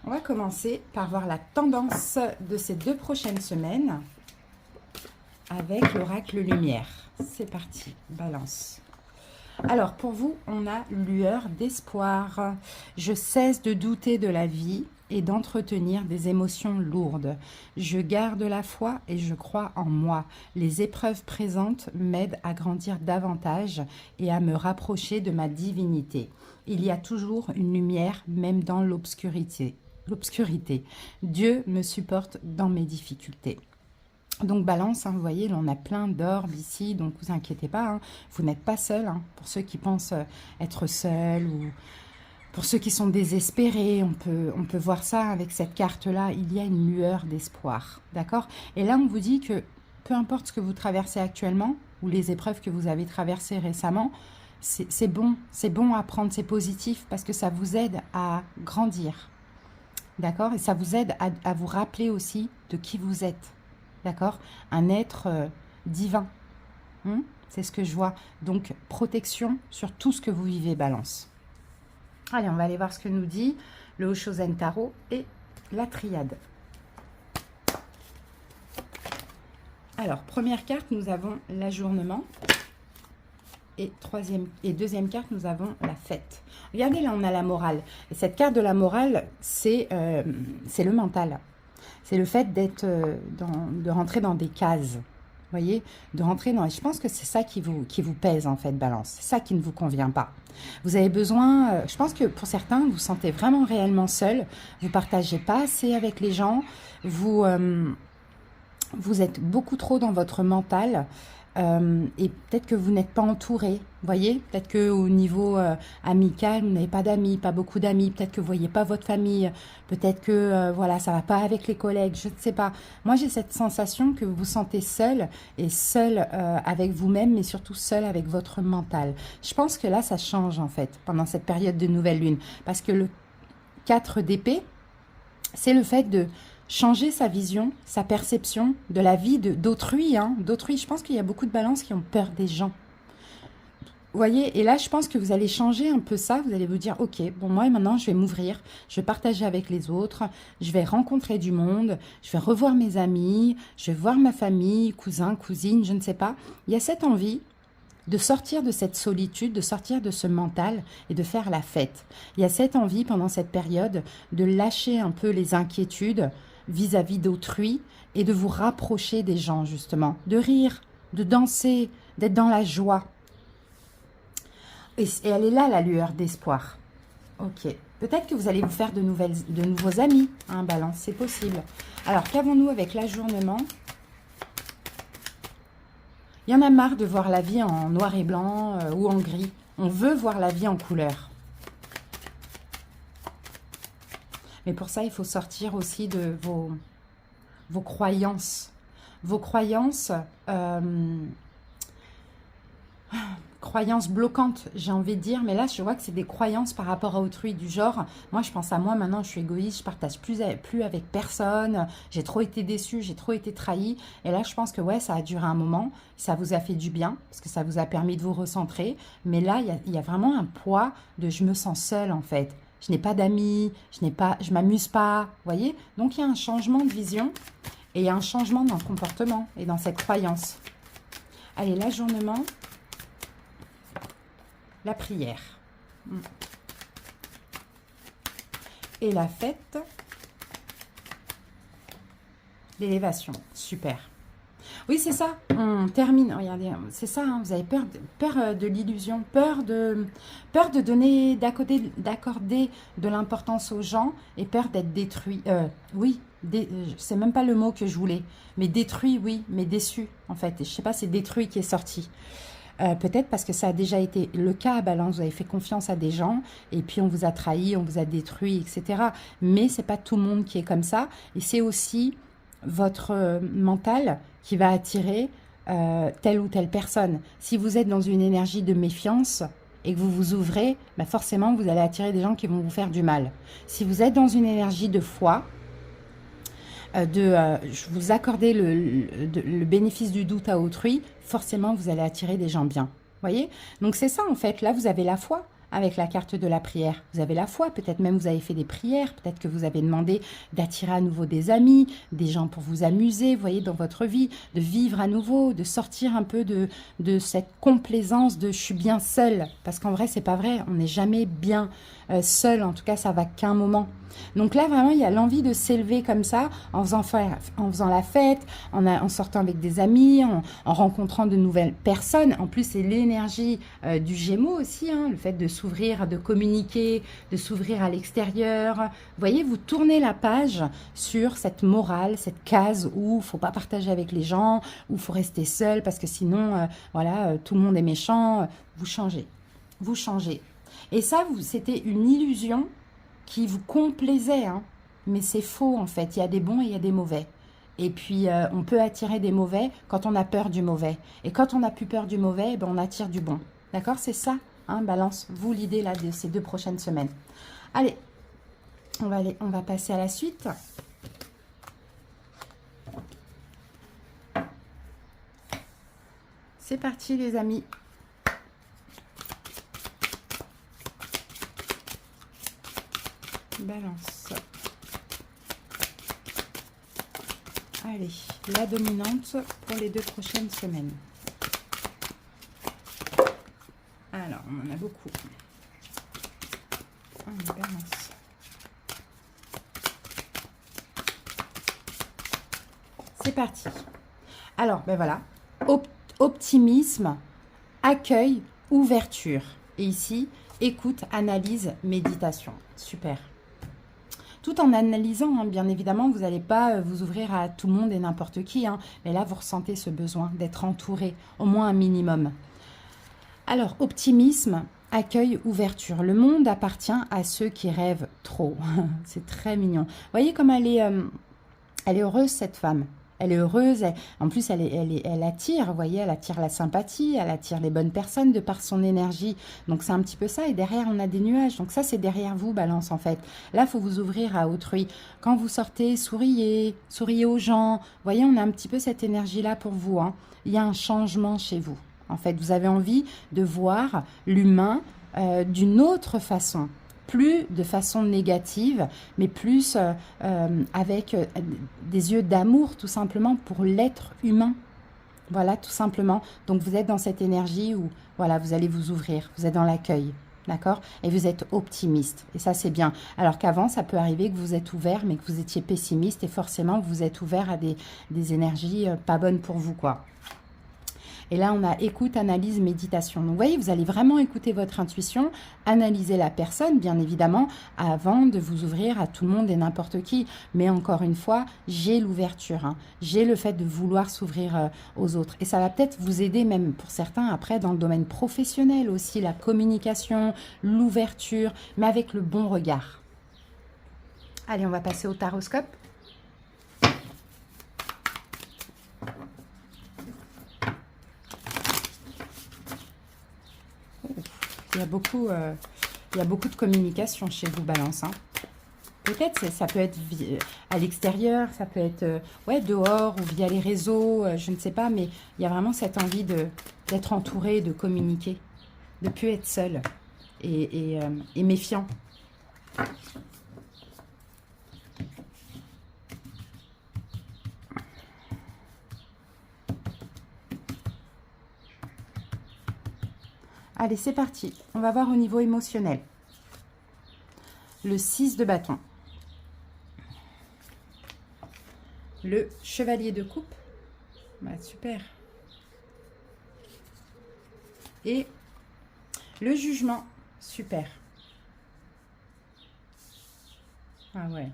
On va commencer par voir la tendance de ces 2 prochaines semaines avec l'oracle lumière. C'est parti, Balance. Alors, pour vous, on a lueur d'espoir. Je cesse de douter de la vie et d'entretenir des émotions lourdes. Je garde la foi et je crois en moi. Les épreuves présentes m'aident à grandir davantage et à me rapprocher de ma divinité. Il y a toujours une lumière, même dans l'obscurité. Dieu me supporte dans mes difficultés. Donc Balance, hein, vous voyez, là, on a plein d'orbes ici, donc vous inquiétez pas, hein, vous n'êtes pas seul. Hein, pour ceux qui pensent être seuls ou pour ceux qui sont désespérés, on peut voir ça avec cette carte-là, il y a une lueur d'espoir, d'accord? Et là, on vous dit que peu importe ce que vous traversez actuellement ou les épreuves que vous avez traversées récemment, c'est bon à prendre, c'est positif parce que ça vous aide à grandir, d'accord? Et ça vous aide à vous rappeler aussi de qui vous êtes, d'accord? Un être divin, c'est ce que je vois. Donc, protection sur tout ce que vous vivez, Balance. Allez, on va aller voir ce que nous dit le Oshozen Tarot et la triade. Alors, première carte, nous avons l'ajournement. Et deuxième carte, nous avons la fête. Regardez, là, on a la morale. Et cette carte de la morale, c'est le mental. C'est le fait de rentrer dans des cases. Vous voyez, de rentrer dans... Je pense que c'est ça qui vous pèse, en fait, Balance. C'est ça qui ne vous convient pas. Vous avez besoin... je pense que pour certains, vous vous sentez vraiment réellement seul. Vous ne partagez pas assez avec les gens. Vous êtes beaucoup trop dans votre mental. Et peut-être que vous n'êtes pas entouré, vous voyez, peut-être qu'au niveau amical, vous n'avez pas d'amis, pas beaucoup d'amis, peut-être que vous ne voyez pas votre famille, peut-être que voilà, ça ne va pas avec les collègues, je ne sais pas. Moi, j'ai cette sensation que vous vous sentez seul, et seul avec vous-même, mais surtout seul avec votre mental. Je pense que là, ça change en fait, pendant cette période de nouvelle lune, parce que le 4 d'épée, c'est le fait de changer sa vision, sa perception de la vie d'autrui. D'autrui, je pense qu'il y a beaucoup de balances qui ont peur des gens. Vous voyez, et là, je pense que vous allez changer un peu ça. Vous allez vous dire, ok, bon, moi, maintenant, je vais m'ouvrir. Je vais partager avec les autres. Je vais rencontrer du monde. Je vais revoir mes amis. Je vais voir ma famille, cousins, cousines, je ne sais pas. Il y a cette envie de sortir de cette solitude, de sortir de ce mental et de faire la fête. Il y a cette envie, pendant cette période, de lâcher un peu les inquiétudes vis-à-vis d'autrui et de vous rapprocher des gens, justement, de rire, de danser, d'être dans la joie. Et elle est là, la lueur d'espoir. Ok. Peut-être que vous allez vous faire de nouveaux amis, hein, Balance, c'est possible. Alors, qu'avons-nous avec l'ajournement? Il y en a marre de voir la vie en noir et blanc ou en gris. On veut voir la vie en couleur. Mais pour ça, il faut sortir aussi de vos croyances. Vos croyances, croyances bloquantes, j'ai envie de dire. Mais là, je vois que c'est des croyances par rapport à autrui, du genre, moi, je pense à moi, maintenant, je suis égoïste, je partage plus avec personne, j'ai trop été déçue, j'ai trop été trahie. Et là, je pense que, ouais, ça a duré un moment, ça vous a fait du bien, parce que ça vous a permis de vous recentrer. Mais là, il y a vraiment un poids de « je me sens seule », en fait. Je n'ai pas d'amis, je m'amuse pas, vous voyez. Donc, il y a un changement de vision et il y a un changement dans le comportement et dans cette croyance. Allez, l'ajournement, la prière. Et la fête, l'élévation. Super. Oui, c'est ça. On termine. Regardez, c'est ça. Hein, vous avez peur de l'illusion, peur de donner, d'accorder de l'importance aux gens et peur d'être détruit. Oui, c'est même pas le mot que je voulais. Mais détruit, oui, mais déçu, en fait. Et je sais pas, c'est détruit qui est sorti. Peut-être parce que ça a déjà été le cas, Balance, vous avez fait confiance à des gens, et puis on vous a trahi, on vous a détruit, etc. Mais c'est pas tout le monde qui est comme ça, et c'est aussi votre mental qui va attirer telle ou telle personne. Si vous êtes dans une énergie de méfiance et que vous vous ouvrez, bah forcément vous allez attirer des gens qui vont vous faire du mal. Si vous êtes dans une énergie de foi, je vous accordez le bénéfice du doute à autrui, forcément vous allez attirer des gens bien. Voyez? Donc c'est ça en fait, là vous avez la foi. Avec la carte de la prière, vous avez la foi, peut-être même vous avez fait des prières, peut-être que vous avez demandé d'attirer à nouveau des amis, des gens pour vous amuser, vous voyez, dans votre vie, de vivre à nouveau, de sortir un peu de cette complaisance de « je suis bien seul », parce qu'en vrai, c'est pas vrai, on n'est jamais bien seul, en tout cas, ça va qu'un moment. Donc là, vraiment, il y a l'envie de s'élever comme ça, en faisant la fête, en sortant avec des amis, en rencontrant de nouvelles personnes. En plus, c'est l'énergie du Gémeaux aussi, hein, le fait de s'ouvrir, de communiquer, de s'ouvrir à l'extérieur. Vous voyez, vous tournez la page sur cette morale, cette case où il ne faut pas partager avec les gens, où il faut rester seul parce que sinon, voilà, tout le monde est méchant. Vous changez. Vous changez. Et ça, c'était une illusion qui vous complaisait, hein. Mais c'est faux en fait, il y a des bons et il y a des mauvais. Et puis on peut attirer des mauvais quand on a peur du mauvais. Et quand on n'a plus peur du mauvais, eh ben, on attire du bon. D'accord? C'est ça, hein, Balance, vous l'idée là de ces 2 prochaines semaines. Allez, on va passer à la suite. C'est parti les amis. Balance. Allez, la dominante pour les 2 prochaines semaines. Alors, on en a beaucoup. Allez, Balance. C'est parti. Alors, ben voilà. Optimisme, accueil, ouverture. Et ici, écoute, analyse, méditation. Super. Tout en analysant, hein, bien évidemment, vous n'allez pas vous ouvrir à tout le monde et n'importe qui. Hein, mais là, vous ressentez ce besoin d'être entouré, au moins un minimum. Alors, optimisme, accueil, ouverture. Le monde appartient à ceux qui rêvent trop. C'est très mignon. Vous voyez comme elle est heureuse, cette femme. Elle est heureuse, en plus elle attire, vous voyez, elle attire la sympathie, elle attire les bonnes personnes de par son énergie. Donc c'est un petit peu ça, et derrière on a des nuages. Donc ça c'est derrière vous, Balance en fait. Là il faut vous ouvrir à autrui. Quand vous sortez, souriez aux gens. Vous voyez, on a un petit peu cette énergie-là pour vous, hein. Il y a un changement chez vous. En fait, vous avez envie de voir l'humain d'une autre façon. Plus de façon négative, mais plus avec des yeux d'amour, tout simplement, pour l'être humain. Voilà, tout simplement. Donc, vous êtes dans cette énergie où, voilà, vous allez vous ouvrir. Vous êtes dans l'accueil, d'accord? Et vous êtes optimiste. Et ça, c'est bien. Alors qu'avant, ça peut arriver que vous êtes ouvert, mais que vous étiez pessimiste. Et forcément, vous êtes ouvert à des énergies pas bonnes pour vous, quoi. Et là, on a écoute, analyse, méditation. Donc, vous voyez, vous allez vraiment écouter votre intuition, analyser la personne, bien évidemment, avant de vous ouvrir à tout le monde et n'importe qui. Mais encore une fois, j'ai l'ouverture, hein. J'ai le fait de vouloir s'ouvrir aux autres. Et ça va peut-être vous aider, même pour certains, après, dans le domaine professionnel aussi, la communication, l'ouverture, mais avec le bon regard. Allez, on va passer au taroscope. Il y a beaucoup de communication chez vous, Balance, hein. Peut-être ça peut être à l'extérieur, ça peut être ouais, dehors ou via les réseaux, je ne sais pas, mais il y a vraiment cette envie d'être entouré, de communiquer, de ne plus être seul et méfiant. Allez, c'est parti. On va voir au niveau émotionnel. Le 6 de bâton. Le chevalier de coupe. Bah, super. Et le jugement. Super. Ah ouais.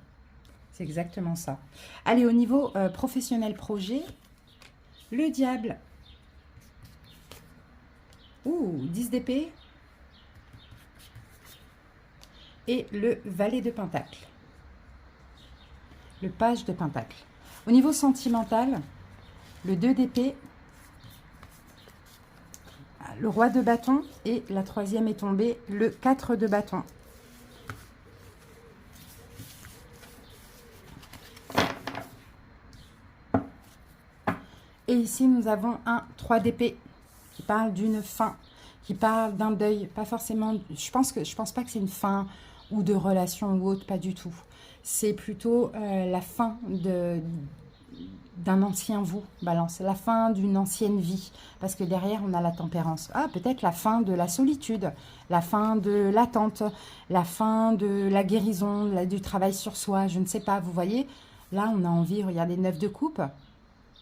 C'est exactement ça. Allez, au niveau professionnel projet. Le diable. Ouh, 10 d'épée. Et le valet de pentacle. Le page de pentacle. Au niveau sentimental, le 2 d'épée, le roi de bâton et la troisième est tombée, le 4 de bâton. Et ici, nous avons un 3 d'épée qui parle d'une fin, qui parle d'un deuil. Pas forcément, je pense pas que c'est une fin ou de relation ou autre, pas du tout. C'est plutôt la fin d'un ancien vous, balance, la fin d'une ancienne vie, parce que derrière on a la tempérance. Ah, peut-être la fin de la solitude, la fin de l'attente, la fin de la guérison, du travail sur soi, je ne sais pas, vous voyez, là on a envie, regardez, 9 de coupe,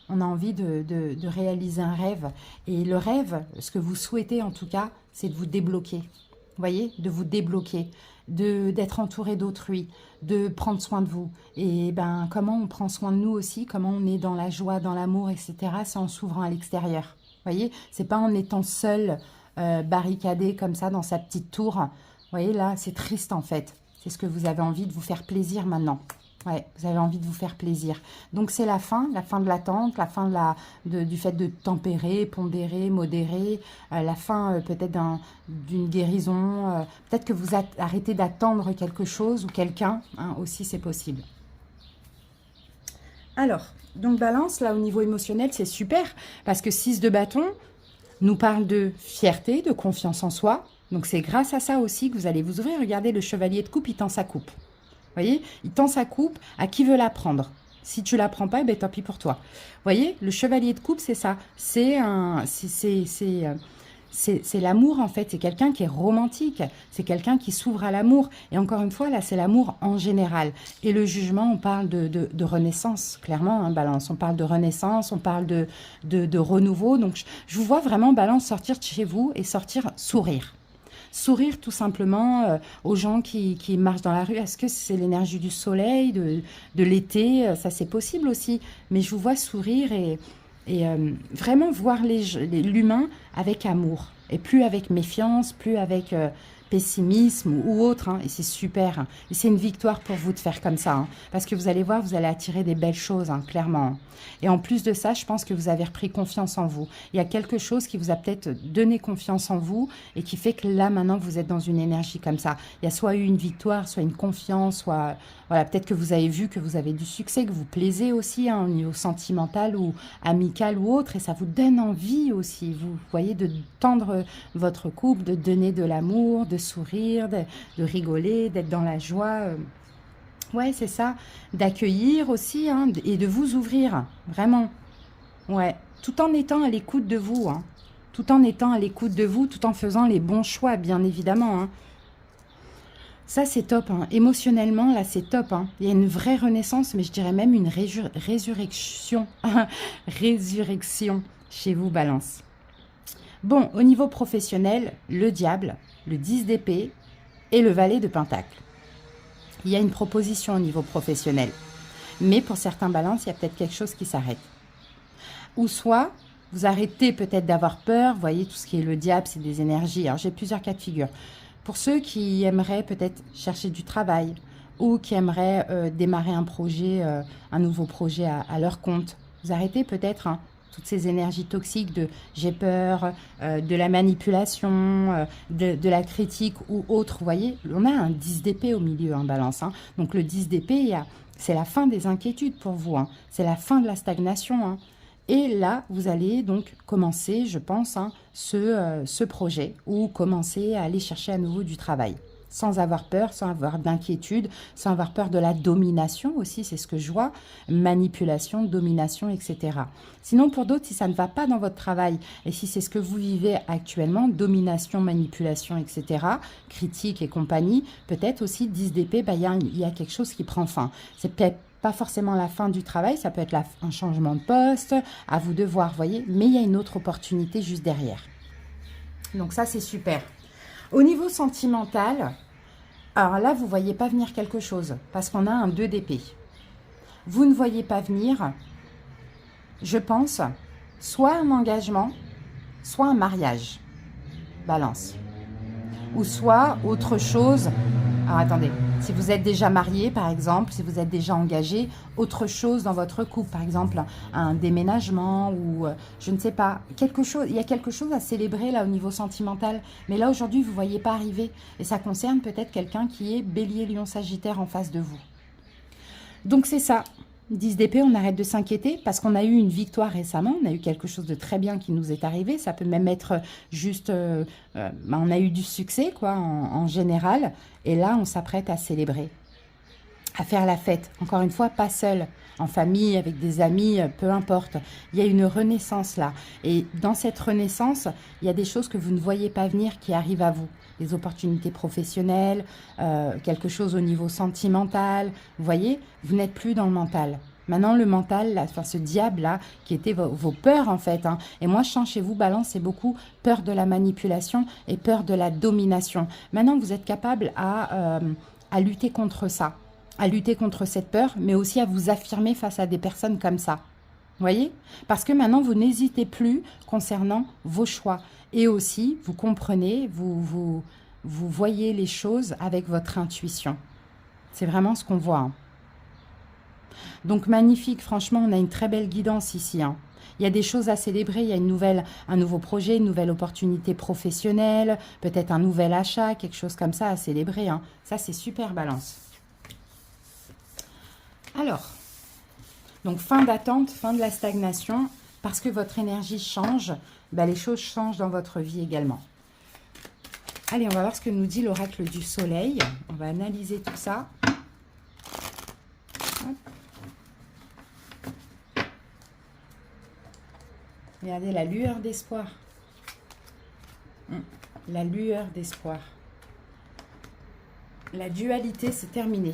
on a envie de réaliser un rêve, et le rêve, ce que vous souhaitez en tout cas, c'est de vous débloquer, vous voyez, de vous débloquer, d'être entouré d'autrui, de prendre soin de vous. Et ben, comment on prend soin de nous aussi, comment on est dans la joie, dans l'amour, etc. C'est en s'ouvrant à l'extérieur. Vous voyez, c'est pas en étant seul, barricadé comme ça dans sa petite tour. Vous voyez, là, c'est triste en fait. C'est ce que vous avez envie de vous faire plaisir maintenant. Ouais, vous avez envie de vous faire plaisir. Donc, c'est la fin de l'attente, la fin du fait de tempérer, pondérer, modérer, la fin peut-être d'une guérison. Peut-être que vous arrêtez d'attendre quelque chose ou quelqu'un, hein, aussi, c'est possible. Alors, donc balance, là, au niveau émotionnel, c'est super, parce que 6 de bâton nous parle de fierté, de confiance en soi. Donc, c'est grâce à ça aussi que vous allez vous ouvrir. Regardez, le chevalier de coupe, il tend sa coupe. Vous voyez, il tend sa coupe à qui veut la prendre. Si tu la prends pas, ben, tant pis pour toi. Vous voyez, le chevalier de coupe, c'est ça. C'est l'amour, en fait. C'est quelqu'un qui est romantique. C'est quelqu'un qui s'ouvre à l'amour. Et encore une fois, là, c'est l'amour en général. Et le jugement, on parle de renaissance, clairement, hein, balance. On parle de renaissance, on parle de renouveau. Donc, je vous vois vraiment, balance, sortir de chez vous et sortir sourire. Sourire tout simplement aux gens qui marchent dans la rue. Est-ce que c'est l'énergie du soleil, de l'été? Ça, c'est possible aussi. Mais je vous vois sourire et vraiment voir l'humain avec amour. Et plus avec méfiance, plus avec pessimisme ou autre. Hein, et c'est super. Hein. Et c'est une victoire pour vous de faire comme ça. Hein, parce que vous allez voir, vous allez attirer des belles choses, hein, clairement. Et en plus de ça, je pense que vous avez repris confiance en vous. Il y a quelque chose qui vous a peut-être donné confiance en vous et qui fait que là, maintenant, vous êtes dans une énergie comme ça. Il y a soit eu une victoire, soit une confiance, soit... Voilà, peut-être que vous avez vu que vous avez du succès, que vous plaisez aussi, hein, au niveau sentimental ou amical ou autre. Et ça vous donne envie aussi, vous voyez, de tendre votre couple, de donner de l'amour, de sourire, de rigoler, d'être dans la joie. Ouais, c'est ça. D'accueillir aussi, hein, et de vous ouvrir, vraiment. Ouais, tout en étant à l'écoute de vous, hein. Tout en étant à l'écoute de vous, tout en faisant les bons choix, bien évidemment, hein. Ça, c'est top, hein. Émotionnellement, là, c'est top, hein. Il y a une vraie renaissance, mais je dirais même une résurrection. Résurrection chez vous, balance. Bon, au niveau professionnel, le diable, le 10 d'épée et le valet de pentacle. Il y a une proposition au niveau professionnel. Mais pour certains balances, il y a peut-être quelque chose qui s'arrête. Ou soit, vous arrêtez peut-être d'avoir peur. Vous voyez, tout ce qui est le diable, c'est des énergies. Alors, j'ai plusieurs cas de figure. Pour ceux qui aimeraient peut-être chercher du travail ou qui aimeraient démarrer un projet, un nouveau projet à leur compte, vous arrêtez peut-être, hein, toutes ces énergies toxiques de j'ai peur, de la manipulation, de la critique ou autre. Vous voyez, on a un 10 d'épée au milieu en balance. Hein. Donc le 10 d'épée, c'est la fin des inquiétudes pour vous. Hein. C'est la fin de la stagnation. Hein. Et là, vous allez donc commencer, je pense, hein, ce projet ou commencer à aller chercher à nouveau du travail. Sans avoir peur, sans avoir d'inquiétude, sans avoir peur de la domination aussi, c'est ce que je vois, manipulation, domination, etc. Sinon, pour d'autres, si ça ne va pas dans votre travail, et si c'est ce que vous vivez actuellement, domination, manipulation, etc., critique et compagnie, peut-être aussi 10 d'épée, bah, il y a quelque chose qui prend fin. C'est peut-être pas forcément la fin du travail, ça peut être un changement de poste, à vous de voir, voyez, mais il y a une autre opportunité juste derrière. Donc ça, c'est super. Au niveau sentimental, alors là, vous ne voyez pas venir quelque chose, parce qu'on a un 2 d'épée. Vous ne voyez pas venir, je pense, soit un engagement, soit un mariage. Balance. Ou soit autre chose. Alors attendez, si vous êtes déjà marié par exemple, si vous êtes déjà engagé, autre chose dans votre couple, par exemple un déménagement ou je ne sais pas, quelque chose, il y a quelque chose à célébrer là au niveau sentimental, mais là aujourd'hui vous ne voyez pas arriver et ça concerne peut-être quelqu'un qui est bélier, lion, sagittaire en face de vous. Donc c'est ça, 10 d'épée, on arrête de s'inquiéter parce qu'on a eu une victoire récemment, on a eu quelque chose de très bien qui nous est arrivé, ça peut même être juste, on a eu du succès quoi en général, et là on s'apprête à célébrer, à faire la fête, encore une fois pas seul, en famille, avec des amis, peu importe, il y a une renaissance là, et dans cette renaissance, il y a des choses que vous ne voyez pas venir qui arrivent à vous, des opportunités professionnelles, quelque chose au niveau sentimental, vous voyez, vous n'êtes plus dans le mental. Maintenant, le mental, là, enfin, ce diable-là, qui était vos peurs, en fait. Hein. Et moi, je sens chez vous, Balance, c'est beaucoup peur de la manipulation et peur de la domination. Maintenant, vous êtes capable à lutter contre ça, à lutter contre cette peur, mais aussi à vous affirmer face à des personnes comme ça. Vous voyez? Parce que maintenant, vous n'hésitez plus concernant vos choix. Et aussi, vous comprenez, vous voyez les choses avec votre intuition. C'est vraiment ce qu'on voit. Hein. Donc, magnifique. Franchement, on a une très belle guidance ici. Hein. Il y a des choses à célébrer. Il y a un nouveau projet, une nouvelle opportunité professionnelle, peut-être un nouvel achat, quelque chose comme ça à célébrer. Hein. Ça, c'est super, Balance. Alors, donc fin d'attente, fin de la stagnation. Parce que votre énergie change, ben, les choses changent dans votre vie également. Allez, on va voir ce que nous dit l'oracle du soleil. On va analyser tout ça. Hop. Regardez la lueur d'espoir. La lueur d'espoir. La dualité, c'est terminé.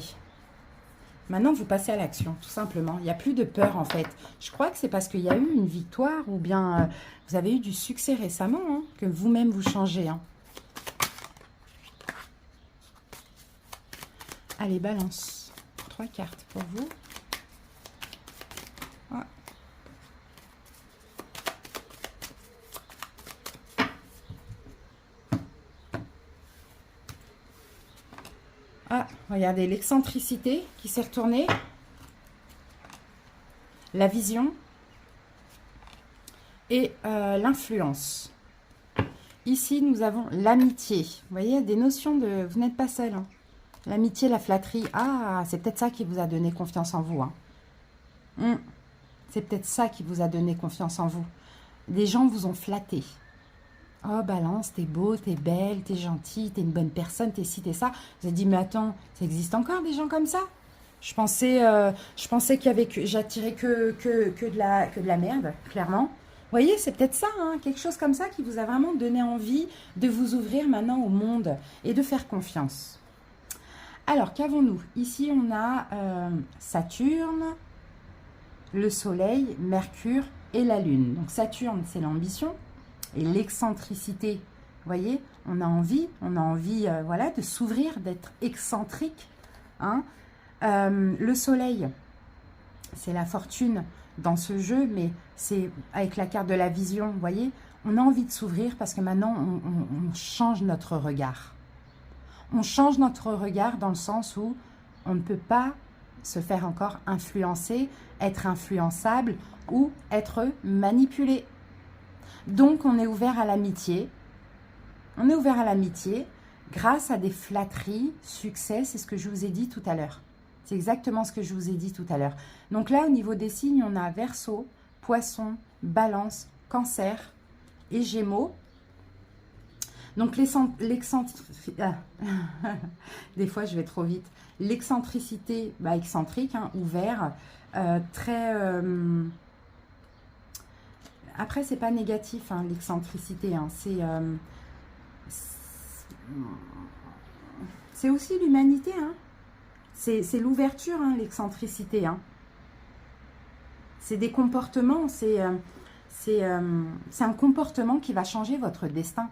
Maintenant, vous passez à l'action, tout simplement. Il n'y a plus de peur, en fait. Je crois que c'est parce qu'il y a eu une victoire ou bien vous avez eu du succès récemment, hein, que vous-même vous changez. Hein. Allez, Balance. 3 cartes pour vous. Ah. Ah, regardez, l'excentricité qui s'est retournée. La vision. Et l'influence. Ici, nous avons l'amitié. Vous voyez, des notions de... Vous n'êtes pas seul. Hein. L'amitié, la flatterie. Ah, c'est peut-être ça qui vous a donné confiance en vous. Hein. C'est peut-être ça qui vous a donné confiance en vous. Des gens vous ont flatté. Oh, Balance, t'es beau, t'es belle, t'es gentille, t'es une bonne personne, t'es ci, t'es ça. Vous avez dit, mais attends, ça existe encore des gens comme ça? Je pensais qu'il y avait j'attirais que de la merde, clairement. Vous voyez, c'est peut-être ça, hein, quelque chose comme ça qui vous a vraiment donné envie de vous ouvrir maintenant au monde et de faire confiance. Alors, qu'avons-nous? Ici, on a Saturne, le Soleil, Mercure et la Lune. Donc, Saturne, c'est l'ambition et l'excentricité. Vous voyez, on a envie voilà, de s'ouvrir, d'être excentrique. Hein. Le Soleil, c'est la fortune dans ce jeu, mais c'est avec la carte de la vision, vous voyez, on a envie de s'ouvrir parce que maintenant, on change notre regard. On change notre regard dans le sens où on ne peut pas se faire encore influencer, être influençable ou être manipulé. Donc, on est ouvert à l'amitié. On est ouvert à l'amitié grâce à des flatteries, succès, c'est ce que je vous ai dit tout à l'heure. C'est exactement ce que je vous ai dit tout à l'heure. Donc là, au niveau des signes, on a Verseau, Poisson, Balance, Cancer et Gémeaux. Donc l'excentricité, des fois je vais trop vite. L'excentricité, bah, excentrique, hein, ouvert, très... Après, c'est pas négatif, hein, l'excentricité. Hein, c'est aussi l'humanité, hein. C'est l'ouverture, hein, l'excentricité. Hein. C'est des comportements, c'est un comportement qui va changer votre destin.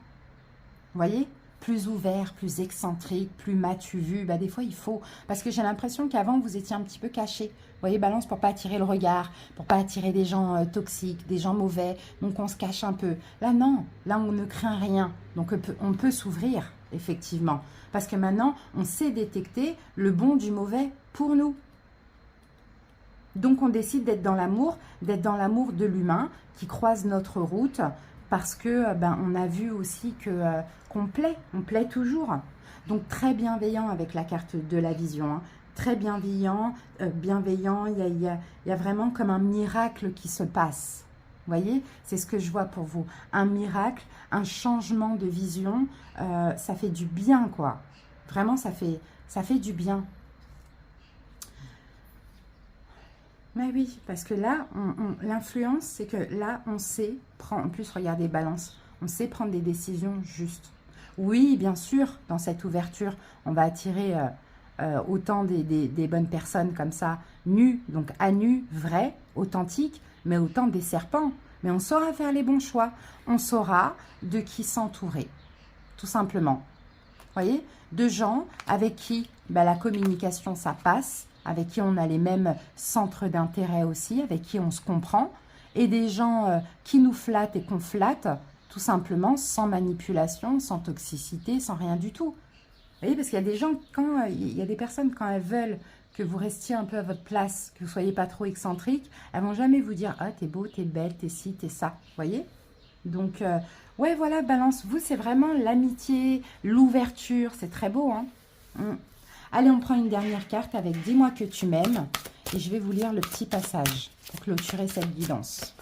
Vous voyez? plus ouvert, plus excentrique, plus m'as-tu vu. Bah, des fois, il faut. Parce que j'ai l'impression qu'avant, vous étiez un petit peu caché. Vous voyez, Balance, pour pas attirer le regard, pour pas attirer des gens toxiques, des gens mauvais. Donc, on se cache un peu. Là, non. Là, on ne craint rien. Donc, on peut s'ouvrir, effectivement. Parce que maintenant, on sait détecter le bon du mauvais pour nous. Donc, on décide d'être dans l'amour de l'humain qui croise notre route parce que on a vu aussi que qu'on plaît, on plaît toujours. Donc, très bienveillant avec la carte de la vision. Hein. Très bienveillant, il y a vraiment comme un miracle qui se passe. Vous voyez, c'est ce que je vois pour vous. Un miracle, un changement de vision, ça fait du bien, quoi. Vraiment, ça fait du bien. Mais oui, parce que là, l'influence, c'est que là, on sait prendre, en plus, regardez, Balance, on sait prendre des décisions justes. Oui, bien sûr, dans cette ouverture, on va attirer autant des bonnes personnes comme ça, nues, donc à nu, vraies, authentiques, mais autant des serpents. Mais on saura faire les bons choix. On saura de qui s'entourer, tout simplement. Vous voyez, de gens avec qui la communication, ça passe, avec qui on a les mêmes centres d'intérêt aussi, avec qui on se comprend, et des gens qui nous flattent et qu'on flatte, tout simplement, sans manipulation, sans toxicité, sans rien du tout. Vous voyez, parce qu'il y a des gens, il y a des personnes, quand elles veulent que vous restiez un peu à votre place, que vous ne soyez pas trop excentrique, elles ne vont jamais vous dire « Ah, t'es beau, t'es belle, t'es ci, t'es ça. » Vous voyez? Donc, ouais, voilà, Balance, vous, c'est vraiment l'amitié, l'ouverture, c'est très beau, hein. Allez, on prend une dernière carte avec « Dis-moi que tu m'aimes » et je vais vous lire le petit passage pour clôturer cette guidance.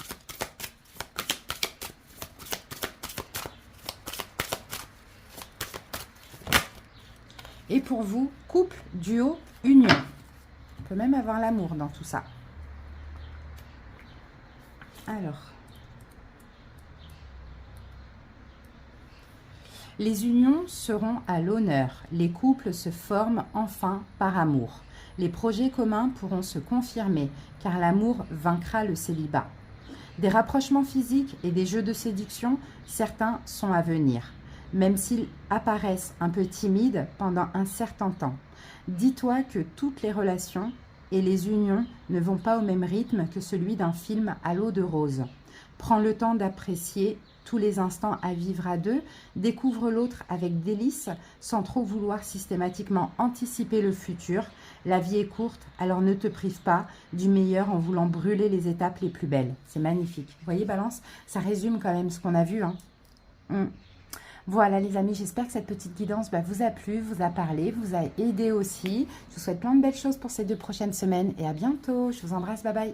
Et pour vous, couple, duo, union. On peut même avoir l'amour dans tout ça. Alors. Les unions seront à l'honneur. Les couples se forment enfin par amour. Les projets communs pourront se confirmer, car l'amour vaincra le célibat. Des rapprochements physiques et des jeux de séduction, certains sont à venir, même s'ils apparaissent un peu timides pendant un certain temps. Dis-toi que toutes les relations et les unions ne vont pas au même rythme que celui d'un film à l'eau de rose. Prends le temps d'apprécier tous les instants à vivre à deux, découvre l'autre avec délice, sans trop vouloir systématiquement anticiper le futur. La vie est courte, alors ne te prive pas du meilleur en voulant brûler les étapes les plus belles. C'est magnifique. Vous voyez, Balance, ça résume quand même ce qu'on a vu. Hein. Voilà les amis, j'espère que cette petite guidance vous a plu, vous a parlé, vous a aidé aussi. Je vous souhaite plein de belles choses pour ces 2 prochaines semaines et à bientôt. Je vous embrasse, bye bye.